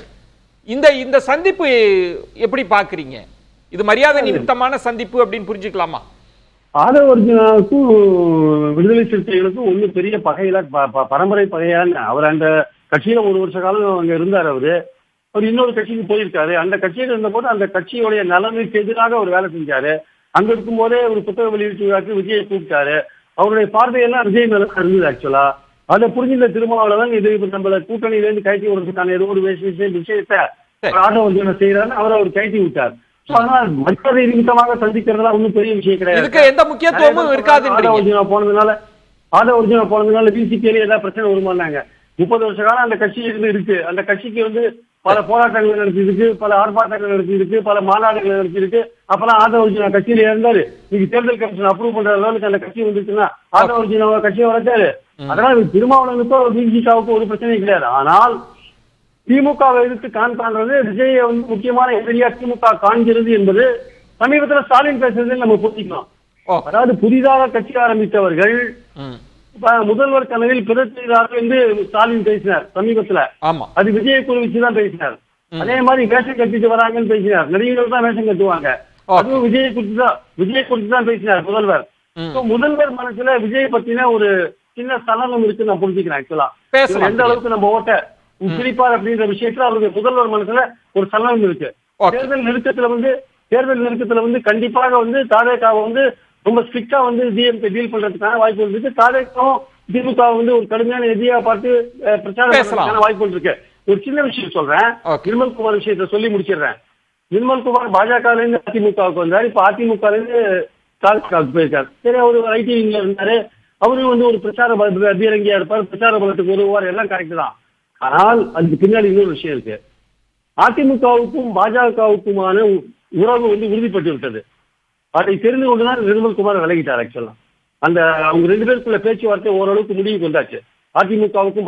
இந்த சந்திப்பு எப்படி பாக்குறீங்க? இது மரியாதை நிமித்தமான சந்திப்பு அப்படின்னு புரிஞ்சுக்கலாமா? ஆதவ அர்ஜுனாவுக்கும் விடுதலை சிறுத்தைகளுக்கும் ஒன்னும் பெரிய பகையில பரம்பரை பகையான அவர் அந்த கட்சியில 1 வருஷ காலம் அங்க இருந்தார். அவர் இன்னொரு கட்சிக்கு போயிருக்காரு. அந்த கட்சியில இருந்த போது அந்த கட்சியுடைய நலனுக்கு எதிராக அவர் வேலை செஞ்சாரு. அங்க இருக்கும் போதே ஒரு புத்தக வெளியீட்டு விழாக்கு விஜயை கூப்பிட்டாரு. அவருடைய பார்வையெல்லாம் விஜய் மேல இருந்தது. ஆக்சுவலா அதை புரிஞ்சிருந்த திருமாவளவன் இது நம்மள கூட்டணியில இருந்து கைட்டி விடுறதுக்கான ஏதோ ஒரு விஷயத்த ஆதவ அர்ஜுனா செய்யறாரு, அவர் கைட்டி விட்டார். அதனால மரியாதை நிமித்தமாக சந்திக்கிறதுலாம் ஒன்னும் பெரிய விஷயம் கிடையாது. எந்த முக்கியத்துவமும் இருக்காது. ஆதவ அர்ஜுனா போனதுனால பிசிபியில ஏதாவது பிரச்சனை வருமானாங்க. 30 வருஷ காலம் அந்த கட்சி இருக்கு. அந்த கட்சிக்கு வந்து பல போராட்டங்கள் நடத்திருக்கு, பல ஆர்ப்பாட்டங்கள் நடத்திருக்கு, பல மாநாடுகள் நடத்திருக்கு. அப்பெல்லாம் ஆதவ அர்ஜுனா கட்சியில இருந்தாரு. இன்னைக்கு தேர்தல் கமிஷன் அப்ரூவ் பண்ற அளவுக்கு அந்த கட்சி வந்துச்சுன்னா ஆதவ அர்ஜுனா கட்சியை வளர்த்தாரு. அதனால திருமாவளவனுக்கோ பிஜிகாவுக்கும் ஒரு பிரச்சனையும் கிடையாது. ஆனால் திமுகவை எதிர்த்து காண்றது விஜயை வந்து முக்கியமான எதிரியா திமுக காண்கிறது என்பது சமீபத்தில் ஸ்டாலின் பேசுறதில் நம்ம புரிஞ்சுக்கலாம். அதாவது புதிதாக கட்சி ஆரம்பித்தவர்கள் முதல்வர் கனவில் பிறக்கிறார்கள் என்று ஸ்டாலின் பேசினார் சமீபத்துல. அது விஜயை குறிவிச்சுதான் பேசினார். அதே மாதிரி வேஷம் கட்டிட்டு வராங்கன்னு பேசினார். நடிகர்கள் தான் வேஷம் கட்டுவாங்க, அதுவும் விஜயை குறித்துதான் பேசினார் முதல்வர். முதல்வர் மனசுல விஜய் பத்தின ஒரு சின்ன சலனம் இருக்கு நான் புரிஞ்சுக்கிறேன். ஆக்சுவலா எந்த அளவுக்கு நம்ம ஓட்ட உச்சரிப்பார் அப்படின்ற விஷயத்துல அவருடைய முதல்வர் மனசுல ஒரு சலனம் இருக்கு. தேர்தல் நெருக்கத்துல வந்து கண்டிப்பாக வந்து தாவேகாவை வந்து ரொம்ப ஸ்ட்ரிக்டா வந்து டிஎம்கே டீல் பண்றதுக்கான வாய்ப்புகள் இருக்கு. தாவேகாவும் திமுக வந்து ஒரு கடுமையான எதிரியா பார்த்து பிரச்சாரம் பண்றதுக்கான வாய்ப்புகள் இருக்கு. ஒரு சின்ன விஷயம் சொல்றேன், நிர்மல்குமார் விஷயத்த சொல்லி முடிச்சிடுறேன். நிர்மல்குமார் பாஜகல இருந்து அதிமுகவுக்கு வந்தாரு. இப்ப அதிமுக இருந்து தாவேகாவுக்கு போயிருக்காரு. சரி, அவரு ஐடி விங்ல இருந்தாரு. அவரும் வந்து ஒரு பிரச்சார அபியரங்கியா இருப்பார், பிரச்சார பலத்துக்கு வருவார், எல்லாம் கரெக்ட் தான். ஆனால் அதுக்கு பின்னாடி இன்னொரு விஷயம் இருக்கு. அதிமுகவுக்கும் பாஜகவுக்குமான உறவு வந்து உறுதிப்பட்டு விட்டது. அதை தெரிந்து கொண்டுதான் நிர்மல்குமார் விலகிட்டார். ஆக்சுவலா அந்த அவங்க 2 பேருக்குள்ள பேச்சுவார்த்தை ஓரளவுக்கு முடிவுக்கு வந்தாச்சு. அதிமுகவுக்கும்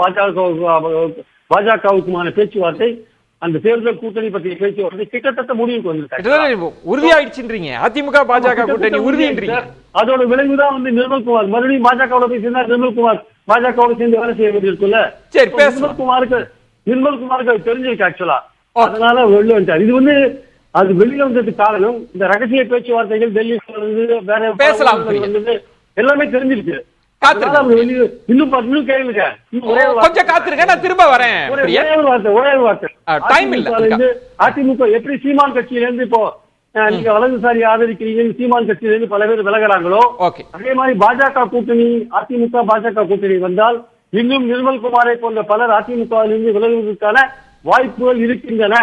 பாஜகவுக்குமான பேச்சுவார்த்தை, அந்த தேர்தல் கூட்டணி பற்றிய பேச்சுவார்த்தை கிட்டத்தட்ட முடிவுக்கு வந்துருக்காங்க. உறுதியாயிடுச்சுன்றீங்க. அதிமுக பாஜக கூட்டணி உறுதின்றீங்க. அதோட விளைவுதான் வந்து நிர்மல்குமார் மறுபடியும் பாஜகவோட போய் சேர்ந்தா நிர்மல்குமார் பாஜகவோட சேர்ந்து வேலை செய்ய வேண்டியிருக்குல்ல. நிர்மல்குமாருக்கு தெரிஞ்சிருக்கு ஆக்சுவலா. அதனால வெளில வந்துட்டார். இது வந்து அது வெளியில வந்ததுக்கு காரணம் இந்த ரகசிய பேச்சுவார்த்தைகள் டெல்லியில இருந்து வேற பேசலாம், வந்தது எல்லாமே தெரிஞ்சிருக்கு. காத்திருங்க. அதனால அவங்க இன்னும் கேளுங்க. ஒரே ஒரு கொஞ்சம் காத்திருங்க, நான் திரும்ப வரேன். ஒரே ஒரு வார்த்தை. டைம் இல்ல. அதிமுக எப்படி சீமான் கட்சியில இருந்து இப்போ நீங்க வலதுசாரி ஆதரிக்கிறீங்க, சீமான் கட்சியில இருந்து பல பேர் விலகிறாங்களோ, அதே மாதிரி பாஜக கூட்டணி, அதிமுக பாஜக கூட்டணி வந்தால் இன்னும் நிர்மல்குமாரை போன்ற பலர் அதிமுகவிலிருந்து விலகுவதற்கான வாய்ப்புகள் இருக்கின்றன.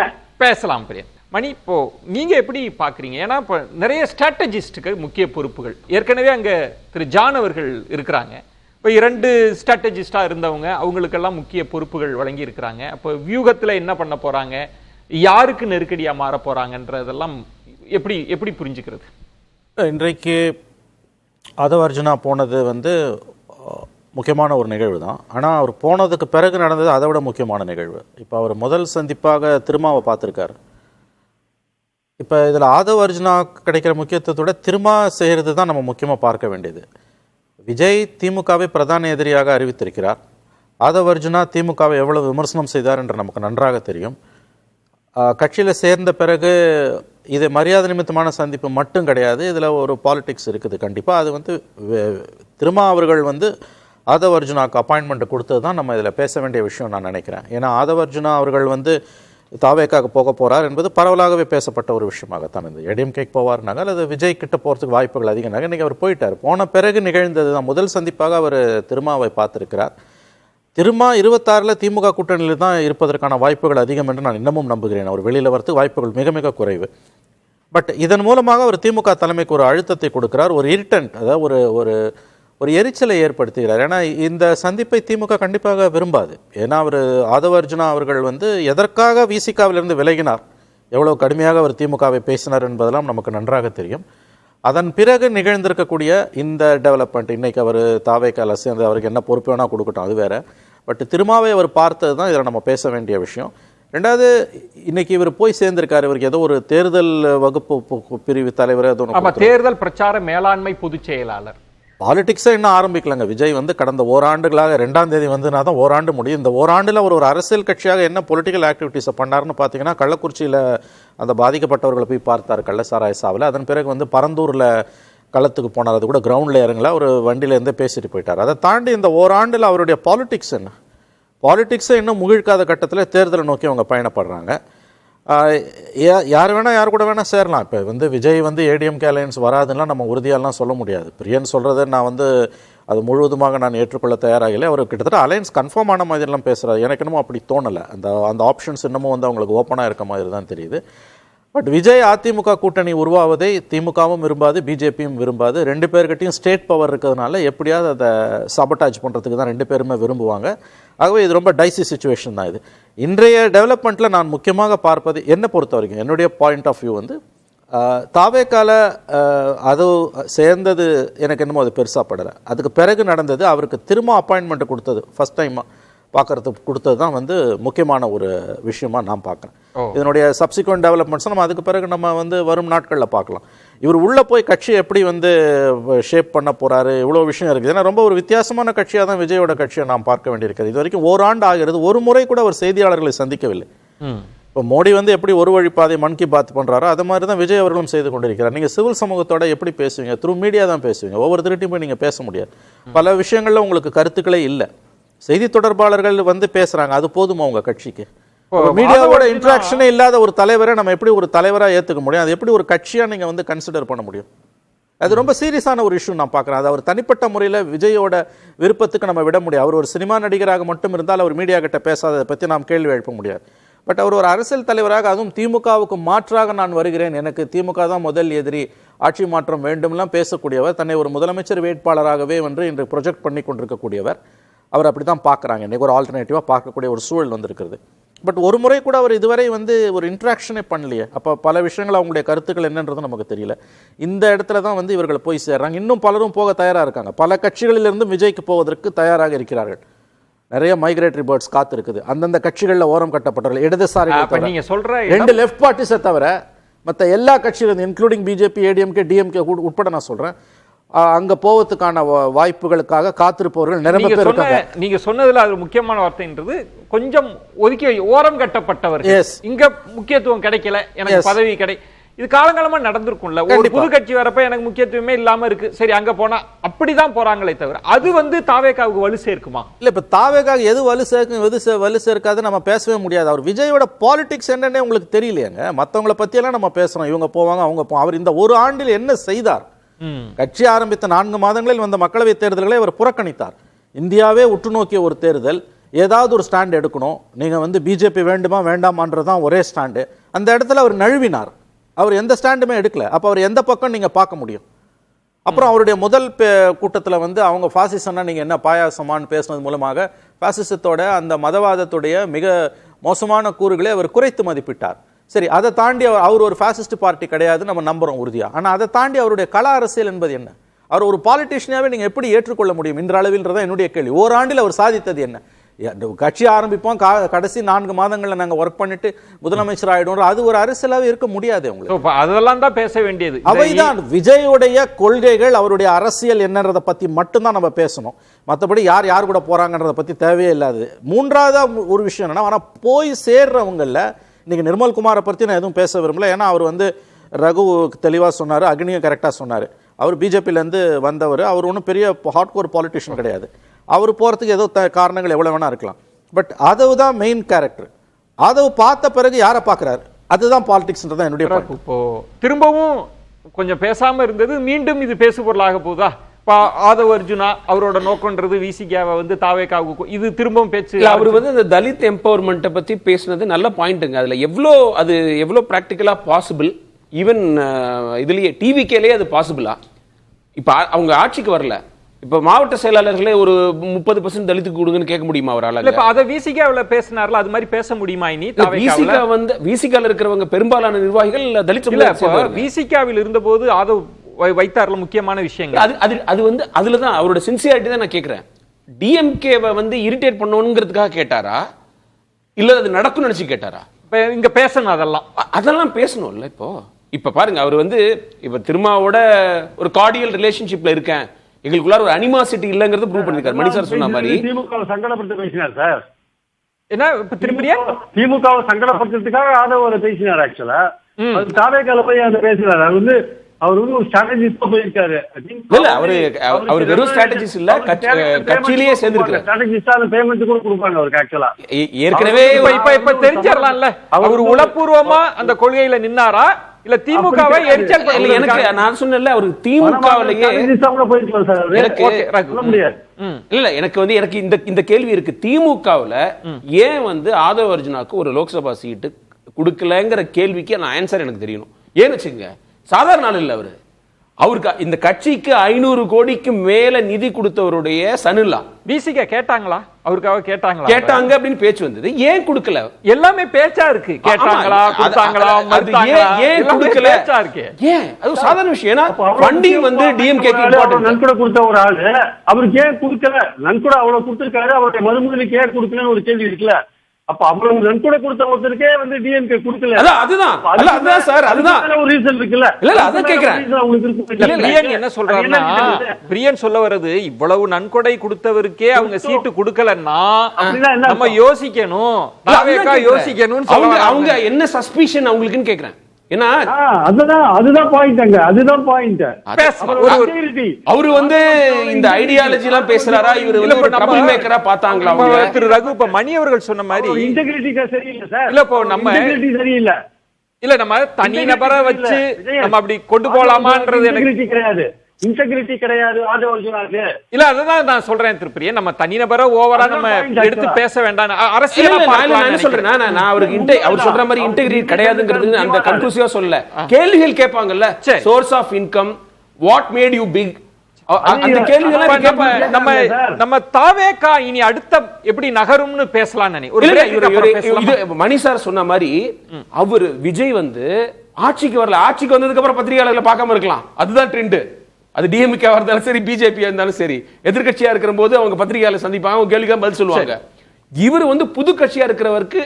பேசலாம் பிரியன். மணி, இப்போ நீங்க எப்படி பாக்குறீங்க? ஏன்னா இப்போ நிறைய ஸ்ட்ராட்டஜிஸ்டுக்கு முக்கிய பொறுப்புகள் ஏற்கனவே அங்க திரு ஜான் அவர்கள் இருக்கிறாங்க. இப்போ 2 ஸ்ட்ராட்டஜிஸ்டா இருந்தவங்க, அவங்களுக்கெல்லாம் முக்கிய பொறுப்புகள் வழங்கி இருக்கிறாங்க. அப்போ வியூகத்துல என்ன பண்ண போறாங்க, யாருக்கு நெருக்கடியா மாற போறாங்கன்றதெல்லாம் எப்படி எப்படி புரிஞ்சுக்கிறது? இன்றைக்கு ஆதவ அர்ஜுனா போனது வந்து முக்கியமான ஒரு நிகழ்வு தான். ஆனால் அவர் போனதுக்கு பிறகு நடந்தது அதை விட முக்கியமான நிகழ்வு. இப்போ அவர் முதல் சந்திப்பாக திருமாவை பார்த்துருக்காரு. இப்போ இதில் ஆதவ அர்ஜுனா கிடைக்கிற முக்கியத்துவத்தோட திருமா செய்கிறது தான் நம்ம முக்கியமாக பார்க்க வேண்டியது. விஜய் திமுகவை பிரதான எதிரியாக அறிவித்திருக்கிறார். ஆதவ அர்ஜுனா திமுகவை எவ்வளவு விமர்சனம் செய்தார் என்று நமக்கு நன்றாக தெரியும். கட்சியில் சேர்ந்த பிறகு இது மரியாதை நிமித்தமான சந்திப்பு மட்டும் கிடையாது, இதில் ஒரு பாலிடிக்ஸ் இருக்குது கண்டிப்பாக. அது வந்து திருமா அவர்கள் வந்து ஆதவ அர்ஜுனாவுக்கு அப்பாயின்மெண்ட் கொடுத்தது தான் நம்ம இதில் பேச வேண்டிய விஷயம் நான் நினைக்கிறேன். ஏன்னா ஆதவ அர்ஜுனா அவர்கள் வந்து தாவேக்காக போக போகிறார் என்பது பரவலாகவே பேசப்பட்ட ஒரு விஷயமாகத்தான் இருந்தது. ஏடிஎம்கேக்கு போவார்னாங்க, அல்லது விஜய் கிட்ட போகிறதுக்கு வாய்ப்புகள் அதிகம்னாங்க. இன்றைக்கி அவர் போயிட்டார். போன பிறகு நிகழ்ந்தது தான் முதல் சந்திப்பாக அவர் திருமாவை பார்த்துருக்கிறார். திருமா 26 திமுக கூட்டணியில் தான் இருப்பதற்கான வாய்ப்புகள் அதிகம் என்று நான் இன்னமும் நம்புகிறேன். அவர் வெளியில் வரதுக்கு வாய்ப்புகள் மிக மிக குறைவு. பட் இதன் மூலமாக அவர் திமுக தலைமைக்கு ஒரு அழுத்தத்தை கொடுக்கிறார், ஒரு இரிட்டன்ட், அதாவது ஒரு ஒரு ஒரு எரிச்சலை ஏற்படுத்துகிறார். ஏன்னா இந்த சந்திப்பை திமுக கண்டிப்பாக விரும்பாது. ஏன்னா அவர் ஆதவ அர்ஜுனா அவர்கள் வந்து எதற்காக விசிகாவிலிருந்து விலகினார், எவ்வளோ கடுமையாக அவர் திமுகவை பேசினார் என்பதெல்லாம் நமக்கு நன்றாக தெரியும். அதன் பிறகு நிகழ்ந்திருக்கக்கூடிய இந்த டெவலப்மெண்ட், இன்றைக்கி அவர் தாவேக்கால சேர்ந்து அவருக்கு என்ன பொறுப்பு வேணால் கொடுக்கட்டும், அது வேறு. பட் திருமாவை அவர் பார்த்தது தான் இதில் நம்ம பேச வேண்டிய விஷயம். ரெண்டாவது, இன்னைக்கு இவர் போய் சேர்ந்திருக்காரு, இவருக்கு ஏதோ ஒரு தேர்தல் வகுப்பு பிரிவு தலைவர், தேர்தல் பிரச்சார மேலாண்மை பொதுச் செயலாளர். பாலிடிக்ஸை இன்னும் ஆரம்பிக்கலங்க. விஜய் வந்து கடந்த ஓராண்டுகளாக 2ஆம் தேதி வந்துனா தான் ஓராண்டு முடியும். இந்த ஓராண்டில் ஒரு அரசியல் கட்சியாக என்ன பொலிட்டிக்கல் ஆக்டிவிட்டீஸை பண்ணார்னு பார்த்தீங்கன்னா, கள்ளக்குறிச்சியில் அந்த பாதிக்கப்பட்டவர்களை போய் பார்த்தார் கள்ளசாராய சாவில். அதன் பிறகு வந்து பரந்தூரில் களத்துக்கு போனார். அது கூட கிரவுண்டில் இறங்கல, ஒரு வண்டியிலேருந்தே பேசிட்டு போயிட்டார். அதை தாண்டி இந்த ஓராண்டில் அவருடைய பாலிடிக்ஸ் என்ன, பாலிடிக்ஸை இன்னும் முகிழ்க்காத கட்டத்தில் தேர்தலை நோக்கி அவங்க பயணப்படுறாங்க. யார் வேணால் யார் கூட வேணால் சேரலாம். இப்போ வந்து விஜய் வந்து ஏடிஎம்கே அலையன்ஸ் வராதுன்னா நம்ம உறுதியாலாம் சொல்ல முடியாது. பிரியன் சொல்கிறத நான் வந்து அது முழுவதுமாக நான் ஏற்றுக்கொள்ள தயாராகலை. அவர் கிட்டத்தட்ட அலையன்ஸ் கன்ஃபார்ம் ஆன மாதிரிலாம் பேசுகிறார். எனக்கு இன்னமும் அப்படி தோணலை. அந்த ஆப்ஷன்ஸ் இன்னமும் வந்து அவங்களுக்கு ஓப்பனாக இருக்க மாதிரி தான் தெரியுது. பட் விஜய் அதிமுக கூட்டணி உருவாவதை திமுகவும் விரும்பாது, பிஜேபியும் விரும்பாது. 2 பேர்கிட்டையும் ஸ்டேட் பவர் இருக்கிறதுனால எப்படியாவது அதை சபட்டாஜ் பண்ணுறதுக்கு தான் 2 பேருமே விரும்புவாங்க. ஆகவே இது ரொம்ப டைசி சிச்சுவேஷன் தான் இது. இன்றைய டெவலப்மெண்ட்டில் நான் முக்கியமாக பார்ப்பது, என்னை பொறுத்த வரைக்கும் என்னுடைய பாயிண்ட் ஆஃப் வியூ வந்து, தாவேக்கால அது சேர்ந்தது எனக்கு என்னமோ அது பெருசாக படலை. அதுக்கு பிறகு நடந்தது, அவருக்கு திரும்ப அப்பாயின்மெண்ட் கொடுத்தது, ஃபஸ்ட் டைமாக பார்க்கறதுக்கு கொடுத்தது தான் வந்து முக்கியமான ஒரு விஷயமா நான் பார்க்குறேன். இதனுடைய சப்சிக்வெண்ட் டெவலப்மெண்ட்ஸ் நம்ம அதுக்கு பிறகு நம்ம வந்து வரும் நாட்களில் பார்க்கலாம். இவர் உள்ளே போய் கட்சி எப்படி வந்து ஷேப் பண்ண போகிறாரு, இவ்வளோ விஷயம் இருக்குது. ஏன்னா ரொம்ப ஒரு வித்தியாசமான கட்சியாக தான் விஜயோட கட்சியை நாம் பார்க்க வேண்டியிருக்கிறது. இது வரைக்கும் ஓராண்டு ஆகிறது, ஒரு முறை கூட அவர் செய்தியாளர்களை சந்திக்கவில்லை. இப்போ மோடி வந்து எப்படி ஒரு வழிப்பாதை மன் கி பாத் பண்ணுறாரோ அது மாதிரி தான் விஜய் அவர்களும் செய்து கொண்டிருக்கிறார். நீங்கள் சிவில் சமூகத்தோட எப்படி பேசுவீங்க? த்ரூ மீடியா தான் பேசுவீங்க. ஒவ்வொருத்தருகிட்டையும் போய் நீங்கள் பேச முடியாது. பல விஷயங்களில் உங்களுக்கு கருத்துக்களே இல்லை. செய்தி தொடர்பாளர்கள் வந்து பேசுறாங்க, அது போதுமா உங்க கட்சிக்கு? மீடியாவோட இன்ட்ராக்ஷனே இல்லாத ஒரு தலைவரை நம்ம எப்படி ஒரு தலைவராக ஏற்றுக்க முடியும்? அது எப்படி ஒரு கட்சியா நீங்க வந்து கன்சிடர் பண்ண முடியும்? அது ரொம்ப சீரியஸான ஒரு இஷ்யூ நான் பார்க்குறேன். அது அவர் தனிப்பட்ட முறையில் விஜயோட விருப்பத்துக்கு நம்ம விட முடியாது. அவர் ஒரு சினிமா நடிகராக மட்டும் இருந்தால் அவர் மீடியா கிட்ட பேசாததை பற்றி நாம் கேள்வி எழுப்ப முடியாது. பட் அவர் ஒரு அரசியல் தலைவராக, அதுவும் திமுகவுக்கு மாற்றாக நான் வருகிறேன், எனக்கு திமுக தான் முதல் எதிரி, ஆட்சி மாற்றம் வேண்டும்லாம் பேசக்கூடியவர், தன்னை ஒரு முதலமைச்சர் வேட்பாளராகவே வந்து இன்று ப்ரொஜெக்ட் பண்ணி கொண்டிருக்கக்கூடியவர். அவர் அப்படி தான் பார்க்குறாங்க. இன்றைக்கி ஒரு ஆல்டர்னேட்டிவாக பார்க்கக்கூடிய ஒரு சூழல் வந்திருக்கிறது. பட் ஒரு முறை கூட அவர் இதுவரை வந்து ஒரு இன்ட்ராக்ஷனே பண்ணலையே. அப்போ பல விஷயங்கள் அவங்களுடைய கருத்துக்கள் என்னன்றது நமக்கு தெரியல. இந்த இடத்துல தான் வந்து இவர்கள் போய் சேர்றாங்க. இன்னும் பலரும் போக தயாராக இருக்காங்க. பல கட்சிகளிலிருந்து விஜய்க்கு போவதற்கு தயாராக இருக்கிறார்கள். நிறைய மைக்ரேட்டரி பேர்ட்ஸ் காத்து இருக்குது. அந்தந்த கட்சிகளில் ஓரம் கட்டப்பட்டவர்கள், இடதுசாரி, நீங்க சொல்ற 2 லெஃப்ட் பார்ட்டிஸை தவிர மற்ற எல்லா கட்சிகளும், இன்க்ளூடிங் பிஜேபி, ஏடிஎம்கே, டிஎம்கே உட்பட நான் சொல்கிறேன், அங்க போவதுக்கான வாய்ப்புகளுக்காக காத்திருப்பவர்கள் நிரம்ப பேர் இருக்காங்க. நீங்க சொன்னதுல அது முக்கியமான வார்த்தைன்றது கொஞ்சம் ஒதுக்கி ஓரம் கட்டப்பட்டவர். இங்க முக்கியத்துவம் கிடைக்கல, எனக்கு பதவி இது காலங்காலமா நடந்திருக்கும்ல. ஒரு புது கட்சி வரப்ப எனக்கு முக்கியத்துவமே இல்லாம இருக்கு, சரி அங்க போனா அப்படிதான் போறாங்களே தவிர அது தாவேகாவுக்கு வலு சேர்க்குமா? இல்ல இப்ப தாவேகாவுக்கு எது வலு சேர்க்கும் எது வலு சேர்க்காது நம்ம பேசவே முடியாது. அவர் விஜயோட பாலிடிக்ஸ் என்னன்னே உங்களுக்கு தெரியலையாங்க. மத்தவங்களை பத்தி எல்லாம் நம்ம பேசுறோம், இவங்க போவாங்க அவங்க போவாங்க. அவர் இந்த ஒரு ஆண்டில் என்ன செய்தார்? கட்சி ஆரம்பித்த 4 மாதங்களில் வந்த மக்களவை தேர்தல்களை அவர் புறக்கணித்தார். இந்தியாவே உற்று நோக்கிய ஒரு தேர்தல், ஏதாவது ஒரு ஸ்டாண்ட் எடுக்கணும், நீங்க பிஜேபி வேண்டுமா வேண்டாமான்றதான் ஒரே ஸ்டாண்டு. அந்த இடத்துல அவர் நழுவினார், அவர் எந்த ஸ்டாண்டுமே எடுக்கல. அப்ப அவர் எந்த பக்கம் நீங்க பார்க்க முடியும்? அப்புறம் அவருடைய முதல் கூட்டத்தில் அவங்க பாசிசம்னா நீங்க என்ன பாயாசமான்னு பேசுனது மூலமாக பாசிசத்தோட அந்த மதவாதத்துடைய மிக மோசமான கூறுகளை அவர் குறைத்து மதிப்பிட்டார். சரி, அதை தாண்டி அவர் ஒரு பாசிஸ்ட் பார்ட்டி கிடையாது நம்ம நம்புறோம் உறுதியா. ஆனா அதை தாண்டி அவருடைய கள அரசியல் என்பது என்ன? அவர் ஒரு பாலிட்டிஷியனாவே நீங்க எப்படி ஏற்றுக்கொள்ள முடியும் இன்றளவில்ன்றதான் என்னுடைய கேள்வி. ஓராண்டில் அவர் சாதித்தது என்ன? கட்சி ஆரம்பிப்போம், கடைசி 4 மாதங்கள்ல நாங்க ஒர்க் பண்ணிட்டு முதலமைச்சர் ஆயிடும், அது ஒரு அரசியலாவே இருக்க முடியாது. உங்களுக்கு அதெல்லாம் தான் பேச வேண்டியது. அவைதான் விஜயோடைய கொள்கைகள், அவருடைய அரசியல் என்னன்றதை பத்தி மட்டும்தான் நம்ம பேசணும். மற்றபடி யார் கூட போறாங்கன்றதை பத்தி தேவையே இல்லாது. மூன்றாவதா ஒரு விஷயம் என்னன்னா, ஆனா போய் சேர்றவங்கல்ல இன்னைக்கு நிர்மல்குமாரை பற்றி நான் எதுவும் பேச விரும்பல. ஏன்னா அவர் ரகு தெளிவாக சொன்னார், அக்னியும் கரெக்டாக சொன்னார். அவர் பிஜேபியிலேருந்து வந்தவர், அவர் ஒன்றும் பெரிய ஹார்ட்கோர் பாலிட்டிஷியன் கிடையாது. அவர் போகிறதுக்கு ஏதோ காரணங்கள் எவ்வளோ வேணா இருக்கலாம். பட் ஆதவ் தான் மெயின் கேரக்டர். ஆதவ் பார்த்த பிறகு யாரை பார்க்குறாரு, அதுதான் பாலிடிக்ஸ்ன்றதான் என்னுடைய. இப்போ திரும்பவும் கொஞ்சம் பேசாமல் இருந்தது, மீண்டும் இது பேசு பொருளாக போகுதா? ஆதவ் அர்ஜுனா அவரோட நோக்கம்ன்றது விசிகாவை தாவேகாவுக்கு இது திரும்பவும் பேச்சு. அவர் இந்த தலித் எம்பவர்மெண்ட்டை பத்தி பேசுனது நல்ல பாயிண்ட்டுங்க. அதுல எவ்வளோ பிராக்டிக்கலா பாசிபிள், ஈவன் இதுலயே டிவிக்கேலே அது பாசிபிளா? இப்ப அவங்க ஆட்சிக்கு வரல, இப்ப மாவட்ட செயலாளர்களே ஒரு 30% தலித்துக்கு கொடுங்கன்னு கேட்க முடியுமா அவரால்? இப்ப அதை விசிகாவுல பேசினார்ல, அது மாதிரி பேச முடியுமா இனி? விசிகால இருக்கிறவங்க பெரும்பாலான நிர்வாகிகள் தலித் விசிகாவில் இருந்தபோது ஆதவ் வைத்தார்ல முக்கியமான விஷயங்கள் அதுலதான் அவரோட சின்சியாரிட்டி தான் நான் கேட்கிறேன். டிஎம்கேவை இரிட்டேட் பண்ணணுங்கிறதுக்காக கேட்டாரா, இல்ல அது நடக்கும் நினைச்சு கேட்டாரா? இங்க பேசணும், அதெல்லாம் பேசணும்ல. இப்ப பாருங்க, அவர் இப்ப திருமாவோட ஒரு கார்டியல் ரிலேஷன்ஷிப்ல இருக்கேன், எங்களுக்குள்ள ஒரு அனிமாசிட்டி இல்லங்கிறது ப்ரூவ் பண்ணிருக்காரு. மணி சார் சொன்ன மாதிரி திமுக சங்கடப்படுத்த பேசினார் சார். என்ன திரும்பியா திமுகவை சங்கடப்படுத்துறதுக்காக ஆதவ பேசினார். ஆக்சுவலா அது தாவேகால போய் அதை பேசினார். அது அவர் ஒரு ஸ்ட்ராட்டஜிஸ்டா போயிருக்காரு. இல்ல அவர் வெறும் ஸ்ட்ராட்டஜிஸ்ட் இல்ல, கட்சியிலேயே சேர்ந்திருக்காரு. ஸ்ட்ராட்டஜிஸ்டா அந்த பேமெண்ட் கூட கொடுப்பாங்க அவருக்கு. ஆக்சுவலா ஏற்கனவே இப்ப தெரிஞ்சிடலாம்ல, அவர் உளப்பூர்வமா அந்த கொள்கையில நின்னாரா இல்ல திமுகவை எரிச்சல்? எனக்கு நான் சொன்னேன்ல, அவர் திமுகவிலேயே இல்ல, எனக்கு இந்த கேள்வி இருக்கு. திமுகவுல ஏன் ஆதவ் அர்ஜுனாக்கு ஒரு லோக்சபா சீட்டு கொடுக்கலங்கிற கேள்விக்கு நான் ஆன்சர் எனக்கு தெரியணும். ஏன்னு வச்சுங்க, சாதாரண நாள் இல்ல அவருக்கு இந்த கட்சிக்கு 500 கோடிக்கு மேல நிதி கொடுத்தவருடைய சனுலா விசிக கேட்டாங்களா? அவருக்காக கேட்டாங்க அப்படின்னு பேச்சு வந்தது. ஏன் கொடுக்கல? எல்லாமே பேச்சா இருக்கு. கேட்டாங்களா, கொடுத்தாங்களா, ஏன் கொடுக்கல பேச்சா இருக்கு. ஏன்? அது சாதாரண விஷயம். ஏன்னா ஃபண்டிங் டிஎம்கேக்கு இம்பார்ட்டன்ட். நன்கொடை கொடுத்த ஒரு ஆளு அவருக்கு ஏன் கொடுக்கல? நன்கொடை அவ்வளவு கொடுத்திருக்காரு, அவருடைய மறுமுதலுக்கு ஏன் கொடுக்கலன்னு ஒரு கேள்வி இருக்குல்ல. அப்ப அவ்வளவு நன்கொடை கொடுத்த ஒருத்தருக்கே டிஎம்கே கொடுக்கல. அதுதான் சார், அதுதான் ஒரு ரீசன் இருக்குல்ல. இல்ல அத கேக்குறேன். பிரியன் என்ன சொல்றாருன்னா, பிரியன் சொல்ல வர்றது, இவ்வளவு நன்கொடை கொடுத்தவருக்கே அவங்க சீட்டு கொடுக்கலன்னா நம்ம யோசிக்கணும், தாவேகா யோசிக்கணும். அவங்க என்ன சஸ்பிஷன் அவங்களுக்குன்னு கேக்குறேன். ஏன்னா அதுதான் பாயிண்ட். அங்க அதுதான் பாயிண்ட். அவரு இந்த ஐடியாலஜி எல்லாம் பேசுறாரா, இவரு ஒரு ட்ரபிள் மேக்கரா பார்த்தாங்களா திரு ரகு? இப்ப மணி அவர்கள் சொன்ன மாதிரி இன்டெகிரிட்டி சரியில்லை சார். இல்ல இப்போ நம்ம சரியில்லை. இல்ல நம்ம தனி நபரை வச்சு நம்ம அப்படி கொண்டு போலாமான்றது எனக்கு கிடையாது. இன்டெகிரிட்டி கிடையாது ஆதவ அர்ஜுனாக்கு. இல்ல அதுதான் நான் சொல்றேன் திருப்பிரியா, நம்ம தனிநபரை ஓவரா நம்ம எடுத்து பேச வேண்டாம். அரசியல் நான் சொல்றேன், நான் அவருக்கு அவர் சொல்ற மாதிரி இன்டெகிரிட்டி கிடையாதுங்கிறது அந்த கன்க்ளூசிவா சொல்ல. கேள்விகள் கேட்பாங்கல்ல, source of income, what made you pick, அந்த கேள்விகள் நம்ம தாவேகா இனி அடுத்த எப்படி நகரும்னு பேசலாம். மணி சார் சொன்ன மாதிரி அவர் விஜய் ஆட்சிக்கு வரல, ஆட்சிக்கு வந்ததுக்கு அப்புறம் பத்திரிகையாளர்களை பார்க்காம இருக்கலாம். அதுதான் ட்ரெண்ட். அது டிஎம்கே இருந்தாலும் சரி, பிஜேபி இருந்தாலும் சரி, எதிர்கட்சியா இருக்கிற போது அவங்க பத்திரிகையாளர் சந்திப்பாங்க, அவங்க கேள்விக்கு பதில் சொல்லுவாங்க. இவர் புது கட்சியா இருக்கிறவருக்கு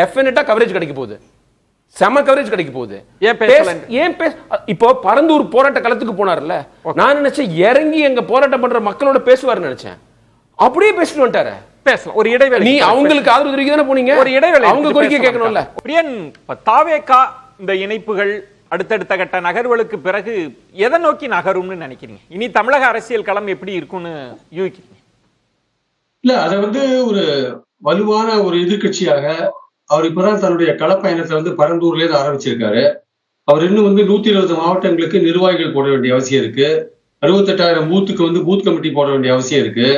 டெஃபினட்டா கவரேஜ் கிடைக்க போகுது. செம கவரேஜ் கிடைக்க போகுது. ஏன் இப்போ பரந்தூர் போராட்ட களத்துக்கு போனார்ல, நான் நினைச்சேன் இறங்கி எங்க போராட்டம் பண்ற மக்களோட பேசுவாருன்னு நினைச்சேன். அப்படியே பேசிட்டு வந்துட்டாரு. பேசலாம். ஒரு இடைவேளை. நீ அவங்களுக்கு ஆதரவு தெரிவிக்க தானே போனீங்க. ஒரு இடைவேளை. அவங்க கோரிக்கை கேட்கணும்ல. பிரியன், தாவேகா இந்த இணைப்புகள் அடுத்தடுத்த கட்ட நகர்வுகளுக்கு பிறகு எதை நோக்கி நகரும்னு நினைக்கிறீங்க? இனி தமிழக அரசியல் களம் எப்படி இருக்கும்னு யூகிக்கிறீங்க? இல்ல, அதை ஒரு வலுவான ஒரு எதிர்கட்சியாக அவர் இப்பதான் தன்னுடைய களப்பயணத்தை பரந்தூர்ல இருந்து ஆரம்பிச்சிருக்காரு. அவர் இன்னும் 120 மாவட்டங்களுக்கு நிர்வாகிகள் போட வேண்டிய அவசியம் இருக்கு. 68,000 பூத்துக்கு பூத் கமிட்டி போட வேண்டிய அவசியம் இருக்கு.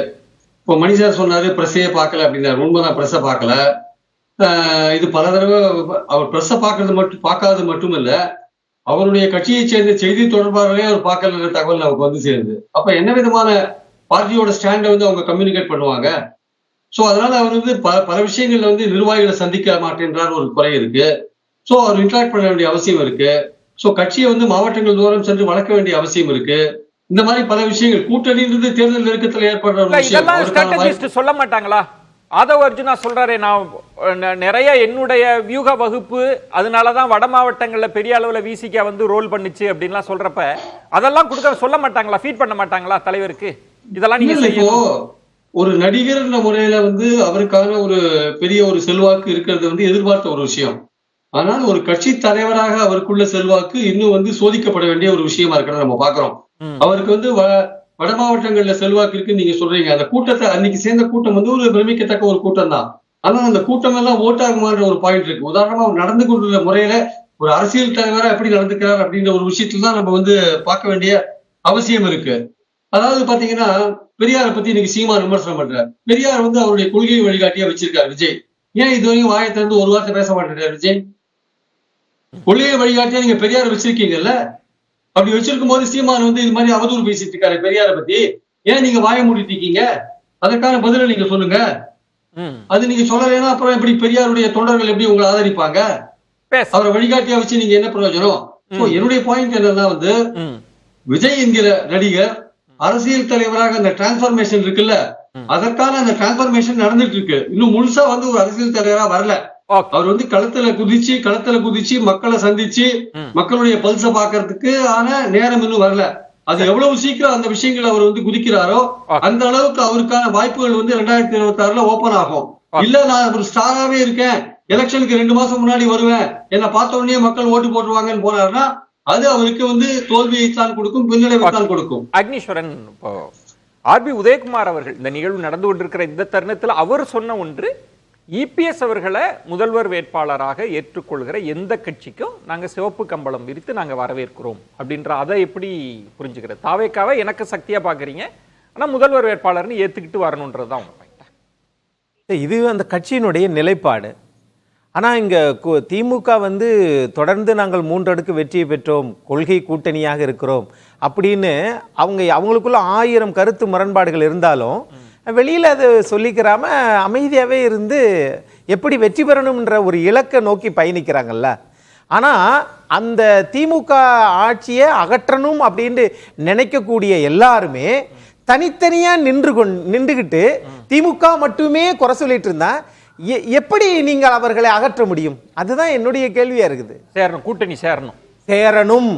இப்போ மணிசார் சொன்னாரு பிரஸ்ஸையே பார்க்கல அப்படின்னாரு. உண்மைதான், பிரஸ்ஸை பார்க்கல. இது பல தடவை அவர் பிரஸ்ஸை பார்க்காதது மட்டும் இல்ல, அவருடைய கட்சியை சேர்ந்த செய்தி தொடர்பாகவே அவர் பார்க்கல தகவல் நமக்கு சேருது. அப்ப என்ன விதமான பார்ட்டியோட ஸ்டாண்டை அவங்க கம்யூனிகேட் பண்ணுவாங்க? சோ அதனால அவர் பல விஷயங்கள்ல நிர்வாகிகளை சந்திக்க மாட்டேன்றார் ஒரு குறை இருக்கு. சோ அவர் இன்டராக்ட் பண்ண வேண்டிய அவசியம் இருக்கு. சோ கட்சியை மாவட்டங்கள் தூரம் சென்று வளர்க்க வேண்டிய அவசியம் இருக்கு. இந்த மாதிரி பல விஷயங்கள் கூட்டணின்றது தேர்தல் நெருக்கத்தில் ஏற்படுற ஒரு விஷயம். சொல்ல மாட்டாங்களா? ஆதவ் அர்ஜுனா சொல்றாரு, நான் நிறைய என்னுடைய வியூக வகுப்பு, அதனாலதான் வட மாவட்டங்கள்ல பெரிய அளவுல விசிகா ரோல் பண்ணுச்சு அப்படின்லாம் சொல்றப்ப அதெல்லாம் கொடுக்க சொல்ல மாட்டாங்களா? ஃபீட் பண்ண மாட்டாங்களா தலைவருக்கு? இதெல்லாம் நீங்க இப்போ ஒரு நடிகர் முறையில அவருக்கான ஒரு பெரிய ஒரு செல்வாக்கு இருக்கிறது எதிர்பார்த்த ஒரு விஷயம். ஆனால் ஒரு கட்சி தலைவராக அவருக்குள்ள செல்வாக்கு இன்னும் சோதிக்கப்பட வேண்டிய ஒரு விஷயமா இருக்கிறத நம்ம பாக்குறோம். அவருக்கு வட மாவட்டங்கள்ல செல்வாக்கு இருக்குன்னு நீங்க சொல்றீங்க. அந்த கூட்டத்தை அன்னைக்கு சேர்ந்த கூட்டம் ஒரு பிரமிக்கத்தக்க ஒரு கூட்டம் தான். ஆனா அந்த கூட்டம் எல்லாம் ஓட்டாகுமான்ற ஒரு பாயிண்ட் இருக்கு. உதாரணமா அவர் நடந்து கொண்டுள்ள முறையில ஒரு அரசியல் தலைவரா எப்படி நடந்துக்கிறார் அப்படின்ற ஒரு விஷயத்துல தான் நம்ம பார்க்க வேண்டிய அவசியம் இருக்கு. அதாவது பாத்தீங்கன்னா, பெரியாரை பத்தி இன்னைக்கு சீமான் விமர்சனம் பண்றாரு. பெரியார் அவருடைய கொள்கையை வழிகாட்டியா வச்சிருக்காரு விஜய். ஏன் இது வரைக்கும் வாயை திறந்து ஒரு வார்த்தை பேச மாட்டேங்கிறார் விஜய்? கொள்கையை வழிகாட்டியா நீங்க பெரியாரை வச்சிருக்கீங்கல்ல, அப்படி வச்சிருக்கும் போது சீமான் இது மாதிரி அவதூறு பேசிட்டு இருக்காரு பெரியாரை பத்தி. ஏன் நீங்க வாயை மூடிட்டு இருக்கீங்க? அதற்கான பதிலை நீங்க சொல்லுங்க. அது நீங்க சொல்லலைன்னா அப்புறம் எப்படி பெரியாருடைய தொண்டர்கள் எப்படி உங்களை ஆதரிப்பாங்க? அவரை வழிகாட்டியா வச்சு நீங்க என்ன பிரயோஜனம்? என்னுடைய பாயிண்ட் என்னன்னா, விஜய் என்கிற நடிகர் அரசியல் தலைவராக அந்த டிரான்ஸ்பர்மேஷன் இருக்குல்ல, அதற்கான அந்த டிரான்ஸ்பர்மேஷன் நடந்துட்டு இருக்கு. இன்னும் முழுசா ஒரு அரசியல் தலைவரா வரல. அவர் களத்துல குதிச்சு மக்களை சந்திச்சு மக்களுடைய பல்ச பாக்குறதுக்கு ஆன நேரம் இன்னும் வரல. அது எவ்வளவு சீக்கிரம் அந்த விஷயங்களை அவர் குதிக்கிறாரோ அந்த அளவுக்கு அவருக்கான வாய்ப்புகள் 2026ல ஓபன் ஆகும். இல்ல நான் ஒரு ஸ்டாராவே இருக்கேன், எலெக்ஷனுக்கு 2 மாசம் முன்னாடி வருவேன், என்னை பார்த்த உடனே மக்கள் ஓட்டு போட்டுருவாங்கன்னு போனாருன்னா அது அவருக்கு தோல்வியைத்தான் கொடுக்கும், பின்னடைவைத்தான் கொடுக்கும். அக்னீஸ்வரன், ஆர்பி உதயகுமார் அவர்கள் இந்த நிகழ்வு நடந்து கொண்டிருக்கிற இந்த தருணத்தில் அவர் சொன்ன ஒன்று, இபிஎஸ் அவர்களை முதல்வர் வேட்பாளராக ஏற்றுக்கொள்கிற எந்த கட்சிக்கும் நாங்க சிவப்பு கம்பளம் விரித்து நாங்க வரவேற்கிறோம் அப்படின்ற, அதை எப்படி புரிஞ்சுக்கிறது? தாவேக்காவை எனக்கு சக்தியா பாக்குறீங்க, ஆனா முதல்வர் வேட்பாளர்னு ஏத்துக்கிட்டு வரணும்ன்றதுதான் உங்க பாயிண்ட். இது அந்த கட்சியினுடைய நிலைப்பாடு. ஆனால் இங்கே திமுக தொடர்ந்து நாங்கள் 3 அடுக்கு வெற்றியை பெற்றோம், கொள்கை கூட்டணியாக இருக்கிறோம் அப்படின்னு அவங்களுக்குள்ள 1000 கருத்து முரண்பாடுகள் இருந்தாலும் வெளியில் அது சொல்லிக்கிறாம அமைதியாகவே இருந்து எப்படி வெற்றி பெறணும்ன்ற ஒரு இலக்கை நோக்கி பயணிக்கிறாங்கல்ல. ஆனால் அந்த திமுக ஆட்சியை அகற்றணும் அப்படின்னு நினைக்கக்கூடிய எல்லாருமே தனித்தனியாக நின்றுகிட்டு திமுக மட்டுமே குறை சொல்லிட்டு இருந்தா எப்படி நீங்கள் அவர்களை அகற்ற முடியும்? அதுதான் என்னுடைய கேள்வியா இருக்குது. கூட்டணி சேரணும்.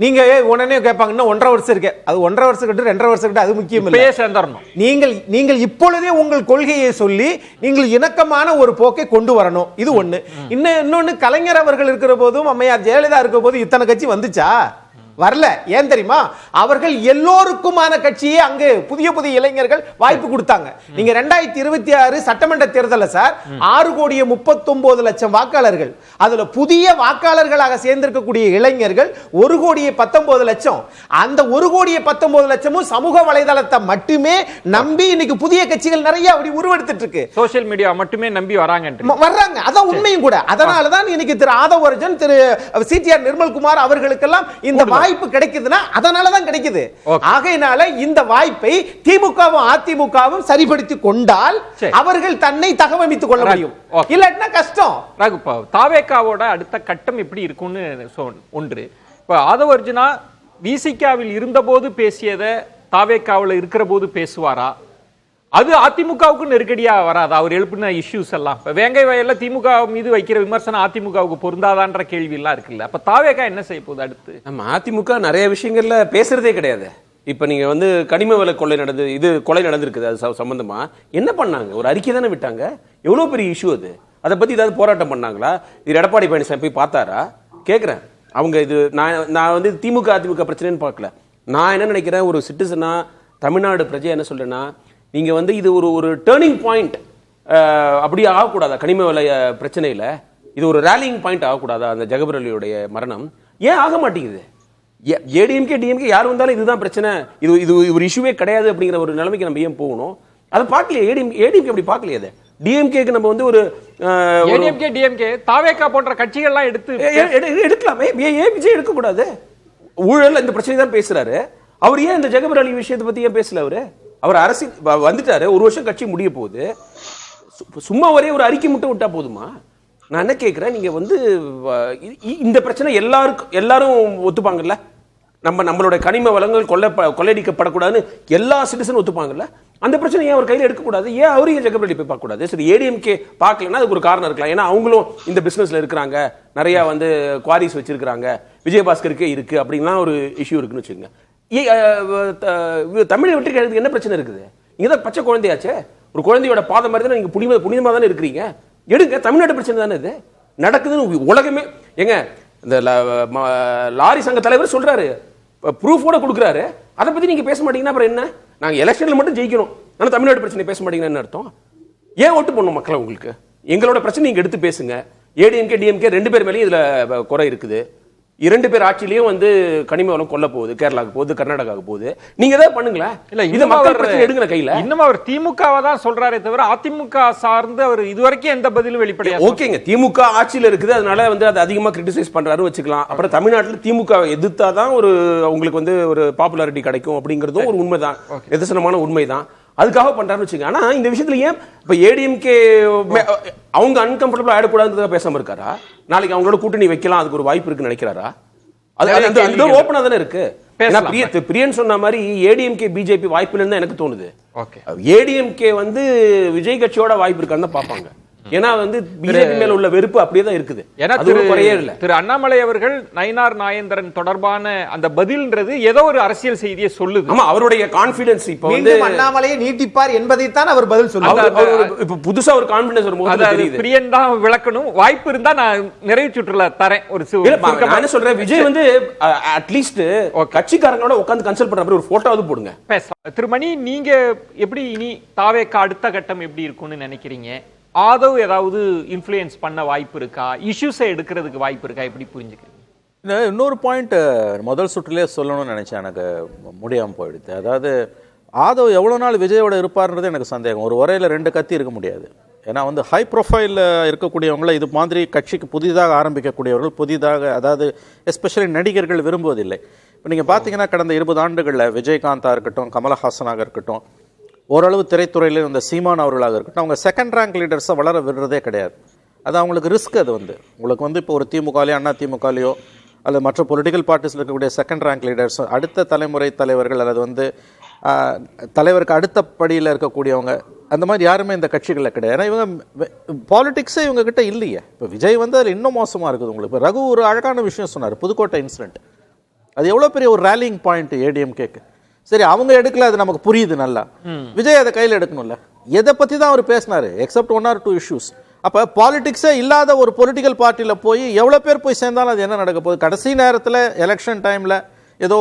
நீங்க உடனே கேட்பாங்கன்னா 1.5 வருஷம் இருக்கு, அது 1.5 வருஷம் கிட்ட 2.5 வருஷம் கிட்ட அது முக்கியம் இல்லை. நீங்கள் இப்பொழுதே உங்கள் கொள்கையை சொல்லி நீங்கள் இணக்கமான ஒரு போக்கை கொண்டு வரணும். இது ஒண்ணு. இன்னொன்னு, கலைஞர் அவர்கள் இருக்கிற போதும் அம்மையார் ஜெயலலிதா இருக்கிற போதும் இத்தனை கட்சி வந்துச்சா? வரல. ஏன் தெரியுமா? அவர்கள் எல்லோருக்குமான கட்சியே அங்கு புதிய புதிய இளைஞர்கள் வாய்ப்பு கொடுத்தாங்க. நீங்க 2026 சட்டமன்ற தேர்தல்ல சார் 6,39,00,000 வாக்காளர்கள், அதுல புதிய வாக்காளர்களாக சேர்ந்திருக்கக்கூடிய இளைஞர்கள் 1,19,00,000. அந்த 1,19,00,000 சமூக வலைதளத்தை மட்டுமே நம்பி இன்னைக்கு புதிய கட்சிகள் நிறைய அப்படி உருவெடுத்துட்டு இருக்கு. சோசியல் மீடியா மட்டுமே நம்பி வர்றாங்க. அதான் உண்மையும் கூட. அதனாலதான் இன்னைக்கு திரு ஆதவ் அர்ஜுன், திரு சிடிஆர் நிர்மல்குமார் அவர்களுக்கெல்லாம் இந்த வாய்ப்பு கிடைக்குதுன்னா அதனாலதான் கிடைக்குது. ஆகையினால இந்த வாய்ப்பை திமுகவும் அதிமுகவும் சரிபடுத்தி கொண்டால் அவர்கள் தன்னை தகவமைத்துக் கொள்ள முடியும். இல்லன்னா கஷ்டம். தாவேக்காவோட அடுத்த கட்டம் எப்படி இருக்கும்னு ஒன்று. இப்ப ஆதவ் அர்ஜுனா விசிகாவில் இருந்த போது பேசியதை தாவேக்காவில் இருக்கிற போது பேசுவாரா? அது அதிமுகவுக்கு நெருக்கடியா வராது அவர் எழுப்பின இஷ்யூஸ் எல்லாம். இப்ப வேங்கை வயல்ல திமுக மீது வைக்கிற விமர்சனம் அதிமுகவுக்கு பொருந்தாதான்ற கேள்வி எல்லாம் இருக்குல்ல. அப்ப தாவேகா என்ன செய்ய போகுது அடுத்து? நம்ம அதிமுக நிறைய விஷயங்கள்ல பேசுறதே கிடையாது. இப்ப நீங்க வந்து கனிம வள கொலை கொலை நடந்திருக்குது. அது சம்பந்தமா என்ன பண்ணாங்க? ஒரு அறிக்கை தானே விட்டாங்க. எவ்வளவு பெரிய இஷ்யூ அது. அதை பத்தி ஏதாவது போராட்டம் பண்ணாங்களா? இது எடப்பாடி பழனிசாமி போய் பார்த்தாரா? கேட்கிறேன். அவங்க இது நான் வந்து திமுக அதிமுக பிரச்சனைன்னு பார்க்கல. நான் என்ன நினைக்கிறேன், ஒரு சிட்டிசனா தமிழ்நாடு பிரஜை என்ன சொல்றேன்னா, நீங்க வந்து இது ஒரு டேர்னிங் பாயிண்ட் அப்படி ஆகக்கூடாதா? கனிம வளைய பிரச்சனையில இது ஒரு ரேலிங் பாயிண்ட் ஆகக்கூடாதா? அந்த ஜகபர் அலியுடைய மரணம் ஏன் ஆக மாட்டேங்குது? ஏடிஎம்கே டிஎம்கே யார் வந்தாலும் இதுதான் பிரச்சனை, இது ஒரு இஷ்யூவே கிடையாது அப்படிங்கிற ஒரு நிலைமைக்கு நம்ம ஏன் போகணும்? அதை பார்க்கலையே. ஏடிஎம்கே அப்படி பார்க்கலையே. அதை டிஎம்கேக்கு நம்ம வந்து ஒரு ஏடிஎம்கே டிஎம்கே தாவேகா போன்ற கட்சிகள்லாம் எடுக்கலாமே. ஏன் விஜய் எடுக்கக்கூடாது? ஊழல் இந்த பிரச்சனை தான் பேசுறாரு. அவர் ஏன் இந்த ஜகபர் அலி விஷயத்தை பத்தி ஏன் பேசல? அவர் அரசியல் வந்துட்டாரு, ஒரு வருஷம் கட்சி முடிய போகுது. சும்மா ஒரே ஒரு அறிக்கை மட்டும் விட்டா போதுமா? நான் என்ன கேட்கிறேன், நீங்க வந்து இந்த பிரச்சனை எல்லாரும் ஒத்துப்பாங்கல்ல? நம்மளோட கனிம வளங்கள் கொள்ளையடிக்கப்படக்கூடாதுன்னு எல்லா சிட்டிசனும் ஒத்துப்பாங்கல்ல? அந்த பிரச்சனை ஏன் அவர் கையில் எடுக்கக்கூடாது? ஏன் அவரையும் ஜகபர் அலி போய் பார்க்கக்கூடாது? சரி, ஏடிஎம்கே பார்க்கலன்னா அதுக்கு ஒரு காரணம் இருக்கலாம். ஏன்னா அவங்களும் இந்த பிசினஸ்ல இருக்கிறாங்க, நிறைய வந்து குவாரிஸ் வச்சிருக்காங்க, விஜயபாஸ்கருக்கே இருக்கு அப்படின்லாம் ஒரு இஷ்யூ இருக்குன்னு வச்சுக்கோங்க. தமிழை விட்டு கேட்கறதுக்கு என்ன பிரச்சனை இருக்குது? நீங்க தான் பச்சை குழந்தையாச்சே. ஒரு குழந்தையோட பாதம் மாதிரி தானே நீங்க புனிதமா தானே இருக்கிறீங்க. எடுங்க, தமிழ்நாட்டு பிரச்சனை தானே இது நடக்குதுன்னு உலகமே. ஏங்க, இந்த லாரி சங்க தலைவர் சொல்றாரு, ப்ரூஃபோட கொடுக்குறாரு. அதை பத்தி நீங்க பேச மாட்டீங்கன்னா அப்புறம் என்ன? நாங்க எலெக்ஷன்ல மட்டும் ஜெயிக்கணும், ஆனா தமிழ்நாடு பிரச்சனை பேச மாட்டீங்கன்னா என்ன அர்த்தம்? ஏன் ஓட்டு போடணும் மக்களை? உங்களுக்கு எங்களோட பிரச்சனை நீங்க எடுத்து பேசுங்க. ஏடிஎம்கே டிஎம்கே ரெண்டு பேர் மேலேயும் இதுல குறை இருக்குது. இரண்டு பேர் ஆட்சியிலையும் வந்து கனிம வளம் கொல்ல போகுது, கேரளாவுக்கு போகுது, கர்நாடகாவுக்கு போகுது. நீங்க ஏதாவது பண்ணுங்களேன். இல்ல, இது மக்கள் பிரச்சனை எடுங்க கையில. இன்னும் அவர் திமுகவை தான் சொல்றாரே தவிர அதிமுக சார்ந்து அவர் இதுவரைக்கும் எந்த பதிலும் வெளிப்படையா. ஓகேங்க, திமுக ஆட்சியில இருக்குது, அதனால வந்து அது அதிகமா கிரிட்டிசைஸ் பண்றாரு வச்சுக்கலாம். அப்புறம் தமிழ்நாட்டில் திமுக எதிர்த்தாதான் உங்களுக்கு வந்து ஒரு பாப்புலாரிட்டி கிடைக்கும் அப்படிங்கிறதும் ஒரு உண்மைதான், நிதர்சனமான உண்மைதான். அதுக்காக பண்றாருன்னு வச்சுங்க. ஆனா இந்த விஷயத்துல ஏன் இப்ப ஏடிஎம்கே அவங்க அன்கம்ஃபர்டபிள் ஆயிடக்கூடாதுன்னு பேசாம இருக்காரா? நாளைக்கு அவங்களோட கூட்டணி வைக்கலாம், அதுக்கு ஒரு வாய்ப்பு இருக்குன்னு நினைக்கிறாரா? அது ஓப்பனா தானே இருக்கு. பிரியன் சொன்ன மாதிரி ஏடிஎம்கே பிஜேபி வாய்ப்பு இல்லைன்னு எனக்கு தோணுது. ஏடிஎம்கே வந்து விஜய் கட்சியோட வாய்ப்பு இருக்கான்னு தான் பார்ப்பாங்க. ஏன்னா வந்து பிஜேபி மேல உள்ள வெறுப்பு அப்படியே தான் இருக்குது. ஏன்னா திரு அண்ணாமலை அவர்கள் நயினார் நாகேந்திரன் தொடர்பான அந்த பதில்ன்றது ஏதோ ஒரு அரசியல் செய்தியை சொல்லுது. ஆமா, அவருடைய கான்ஃபிடன்ஸ் இப்ப வந்து அண்ணாமலையை நீட்டிப்பார் என்பதைத்தான் அவர் பதில் சொல்லுவார். இப்ப புதுசா ஒரு கான்ஃபிடன்ஸ் வரும்போது பிரியன் தான் விளக்கணும். வாய்ப்பு இருந்தா நான் நிறைவு சுற்றுல தரேன். ஒரு நான் சொல்றேன், விஜய் வந்து அட்லீஸ்ட் கட்சிக்காரங்களோட உட்கார்ந்து கன்சல்ட் பண்ற மாதிரி ஒரு போட்டோவாவது போடுங்க. பேசலாம். திருமணி, நீங்க எப்படி இனி தாவேகா அடுத்த கட்டம் எப்படி இருக்கும்னு நினைக்கிறீங்க? ஆதவ் ஏதாவது இன்ஃப்ளூயன்ஸ் பண்ண வாய்ப்பு இருக்கா? இஷ்யூஸை எடுக்கிறதுக்கு வாய்ப்பு இருக்கா? எப்படி புரிஞ்சுக்கிறீங்க? இன்னொரு பாயிண்ட் முதல் சுற்றுலேயே சொல்லணும்னு நினைச்சேன், எனக்கு முடியாமல் போயிடுது. அதாவது ஆதவ் எவ்வளோ நாள் விஜயோட இருப்பார்ன்றது எனக்கு சந்தேகம். ஒரு உரையில் ரெண்டு கத்தி இருக்க முடியாது. ஏன்னா வந்து ஹை ப்ரொஃபைலில் இருக்கக்கூடியவங்கள இது மாதிரி கட்சிக்கு புதிதாக ஆரம்பிக்கக்கூடியவர்கள், புதிதாக அதாவது எஸ்பெஷலி நடிகர்கள் விரும்புவதில்லை. இப்போ நீங்கள் பார்த்தீங்கன்னா கடந்த 20 ஆண்டுகளில் விஜயகாந்தாக இருக்கட்டும், கமலஹாசனாக இருக்கட்டும், ஓரளவு திரைத்துறையில் இந்த சீமான் அவர்களாக இருக்கட்டும், அவங்க செகண்ட் ரேங்க் லீடர்ஸை வளர விடுறதே கிடையாது. அது அவங்களுக்கு ரிஸ்க். அது வந்து உங்களுக்கு வந்து இப்போ ஒரு திமுகலையோ அண்ணா திமுகலையோ அல்லது மற்ற பொலிட்டிக்கல் பார்ட்டிஸில் இருக்கக்கூடிய செகண்ட் ரேங்க் லீடர்ஸ், அடுத்த தலைமுறை தலைவர்கள் அல்லது வந்து தலைவருக்கு அடுத்த படியில் இருக்கக்கூடியவங்க, அந்த மாதிரி யாருமே இந்த கட்சிகளில் கிடையாது. ஏன்னா இவங்க பாலிடிக்ஸே இவங்க கிட்ட இல்லையே. இப்போ விஜய் வந்து அதில் இன்னும் மோசமாக இருக்குது. உங்களுக்கு இப்போ ரகு ஒரு அழகான விஷயம் சொன்னார், புதுக்கோட்டை இன்சிடென்ட். அது எவ்வளோ பெரிய ஒரு ரேலிங் பாயிண்ட் ஏடிஎம்கேக்கு. சரி, அவங்க எடுக்கல, அது நமக்கு புரியுது நல்லா. விஜய் அதை கையில் எடுக்கணும்ல. எதை பற்றி தான் அவர் பேசினார், எக்ஸப்ட் 1 or 2 இஷ்யூஸ். அப்போ பாலிடிக்ஸே இல்லாத ஒரு பொலிட்டிக்கல் பார்ட்டியில் போய் எவ்வளோ பேர் போய் சேர்ந்தாலும் அது என்ன நடக்க போகுது? கடைசி நேரத்தில் எலெக்ஷன் டைமில் ஏதோ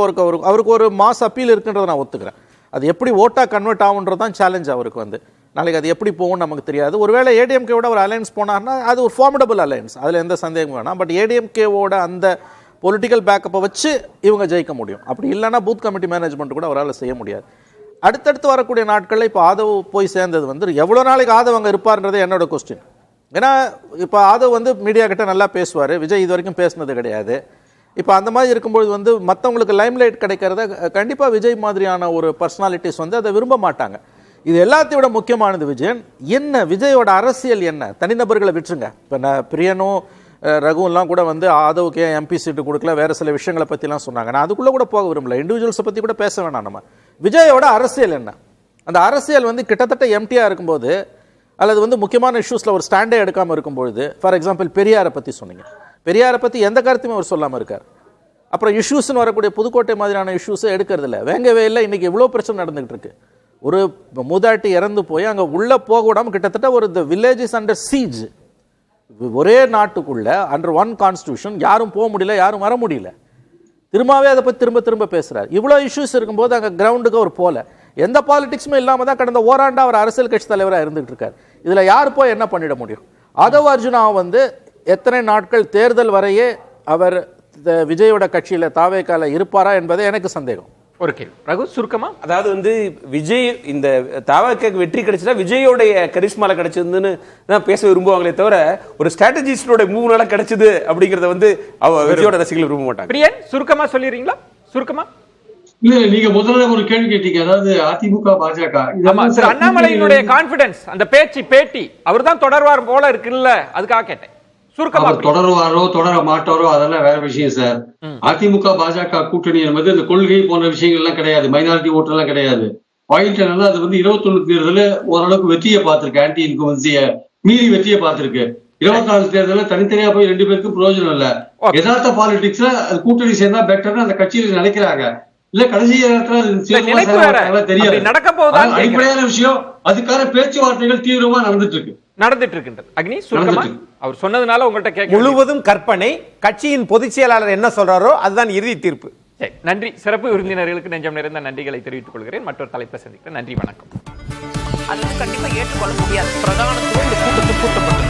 அவருக்கு ஒரு மாஸ் அப்பீல் இருக்குன்றதை நான் ஒத்துக்கிறேன். அது எப்படி ஓட்டாக கன்வெர்ட் ஆகுன்றது தான் சேலஞ்ச் அவருக்கு வந்து. நாளைக்கு அது எப்படி போகும்னு நமக்கு தெரியாது. ஒருவேளை ஏடிஎம்கேவோட ஒரு அலையன்ஸ் போனார்னா அது ஒரு ஃபார்மிடபிள் அலையன்ஸ், அதில் எந்த சந்தேகமும் வேணாம். பட் ஏடிஎம்கேவோட அந்த பொலிட்டிக்கல் பேக்கப்பை வச்சு இவங்க ஜெயிக்க முடியும். அப்படி இல்லைன்னா பூத் கமிட்டி மேனேஜ்மெண்ட் கூட அவரால் செய்ய முடியாது. அடுத்தடுத்து வரக்கூடிய நாட்களில் இப்போ ஆதவ் போய் சேர்ந்தது வந்து எவ்வளோ நாளைக்கு ஆதவ் அங்கே இருப்பார்ன்றது என்னோட கொஸ்டின். ஏன்னா இப்போ ஆதவ் வந்து மீடியா கிட்ட நல்லா பேசுவார், விஜய் இது வரைக்கும் பேசினது கிடையாது. இப்போ அந்த மாதிரி இருக்கும்பொழுது வந்து மற்றவங்களுக்கு லைம்லைட் கிடைக்கிறத கண்டிப்பாக விஜய் மாதிரியான ஒரு பர்சனாலிட்டிஸ் வந்து அதை விரும்ப மாட்டாங்க. இது எல்லாத்தையும் விட முக்கியமானது விஜயன் என்ன, விஜயோட அரசியல் என்ன, தனிநபர்களை விட்டுருங்க. இப்போ நான் பிரியனும் ரகுலாம் கூட வந்து ஆதவுக்கு எம்பி சீட்டு கொடுக்கல, வேறு சில விஷயங்களை பற்றிலாம் சொன்னாங்க. நான் அதுக்குள்ளே கூட போக விரும்பல, இண்டிவிஜுவல்ஸை பற்றி கூட பேச வேணாம். நம்ம விஜயோட அரசியல் என்ன, அந்த அரசியல் வந்து கிட்டத்தட்ட எம்டியாக இருக்கும்போது அல்லது வந்து முக்கியமான இஷ்யூஸில் ஒரு ஸ்டாண்டே எடுக்காமல் இருக்கும்பொழுது, ஃபார் எக்ஸாம்பிள் பெரியாரை பற்றி சொன்னீங்க, பெரியாரை பற்றி எந்த கருத்துமே அவர் சொல்லாமல் இருக்கார். அப்புறம் இஷ்யூஸ்னு வரக்கூடிய புதுக்கோட்டை மாதிரியான இஷ்யூஸை எடுக்கிறதில்ல. வேங்கவேலில் இன்றைக்கி எவ்வளோ பிரச்சனை நடந்துகிட்டு இருக்கு. ஒரு மூதாட்டி இறந்து போய் அங்கே உள்ளே போக விடாமல் கிட்டத்தட்ட ஒரு த வில்லேஜ் இஸ் அண்டர் சீஜ். ஒரே நாட்டுக்குள்ள அண்டர் ஒன் கான்ஸ்டியூஷன் யாரும் போக முடியல, யாரும் வர முடியல. திரும்பவே அதை பற்றி திரும்ப பேசுகிறார். இவ்வளோ இஷ்யூஸ் இருக்கும்போது அங்கே கிரவுண்டுக்கு அவர் போகல. எந்த பாலிடிக்ஸுமே இல்லாமல் தான் கடந்த ஓராண்டா அவர் அரசியல் கட்சி தலைவராக இருந்துகிட்டு இருக்கார். இதில் யார் போய் என்ன பண்ணிட முடியும்? ஆதவ் அர்ஜுனா வந்து எத்தனை நாட்கள் தேர்தல் வரையே அவர் விஜயோட கட்சியில் தாவேக்கால இருப்பாரா என்பதே எனக்கு சந்தேகம். ஒரு கேள்வி ரகு, சுருக்கமா. அதாவது வந்து விஜய் இந்த தாவேக்காக்கு வெற்றி கிடைச்சா விஜயோடைய கரிஸ்மால கிடைச்சதுன்னு தான் பேச விரும்புவாங்களே தவிர ஒரு ஸ்ட்ராட்டஜிஸ்டோட மூவ்னால கிடைச்சது அப்படிங்கறத வந்து விஜயோட ரசிகர்கள் விரும்ப மாட்டாங்க. பிரியன், சுருக்கமா சொல்லிடுறீங்களா? சுருக்கமா. இல்ல, நீங்க முதல்ல ஒரு கேள்வி கேட்டீங்க, அதாவது அதிமுக பாஜக அண்ணாமலையினுடைய கான்பிடன்ஸ், அந்த பேட்டி அவர் தான் தொடர்வார் போல இருக்குல்ல, அதுக்காக கேட்டேன். சுருக்கமா. தொடருவாரோ தொடர மாட்டாரோ அதெல்லாம் வேற விஷயம் சார். அதிமுக பாஜக கூட்டணி என்பது இந்த கொள்கை போன்ற விஷயங்கள் எல்லாம் கிடையாது, மைனாரிட்டி ஓட்டு எல்லாம் கிடையாது. பாயிண்ட் என்னன்னா, அது வந்து 21 தேர்தல ஓரளவுக்கு வெற்றியை பார்த்திருக்கு, ஆன்டி இன்கம்பன்சிய மீறி வெற்றியை பார்த்திருக்கு. 24 தேர்தல தனித்தனியா போய் 2 பேருக்கும் பிரயோஜனம் இல்ல. யதார்த்த பாலிடிக்ஸ்ல அது கூட்டணி சேர்ந்தா பெட்டர்னு அந்த கட்சியில நினைக்கிறாங்க. இல்ல கடைசி நேரத்துல தெரியாது. அடிப்படையான விஷயம், அதுக்கான பேச்சுவார்த்தைகள் தீவிரமா நடந்துட்டு இருக்கின்றது. அக்னி, சுருக்கமா. அவர் சொன்னதுனால உங்கள்கிட்ட கேட்க முழுவதும் கற்பனை. கட்சியின் பொதுச் செயலாளர் என்ன சொல்றாரோ அதுதான் இறுதி தீர்ப்பு. நன்றி. சிறப்பு விருந்தினர்களுக்கு நெஞ்சம் நிறைந்த நன்றிகளை தெரிவித்துக் கொள்கிறேன். மற்றொரு தலைப்பை சந்திக்கிறேன். நன்றி, வணக்கம். அது கண்டிப்பா ஏற்றுக்கொள்ள முடியாது. பிரதானத்துவம் இந்த கூட்டத்தில் கூட்டப்பட்டது.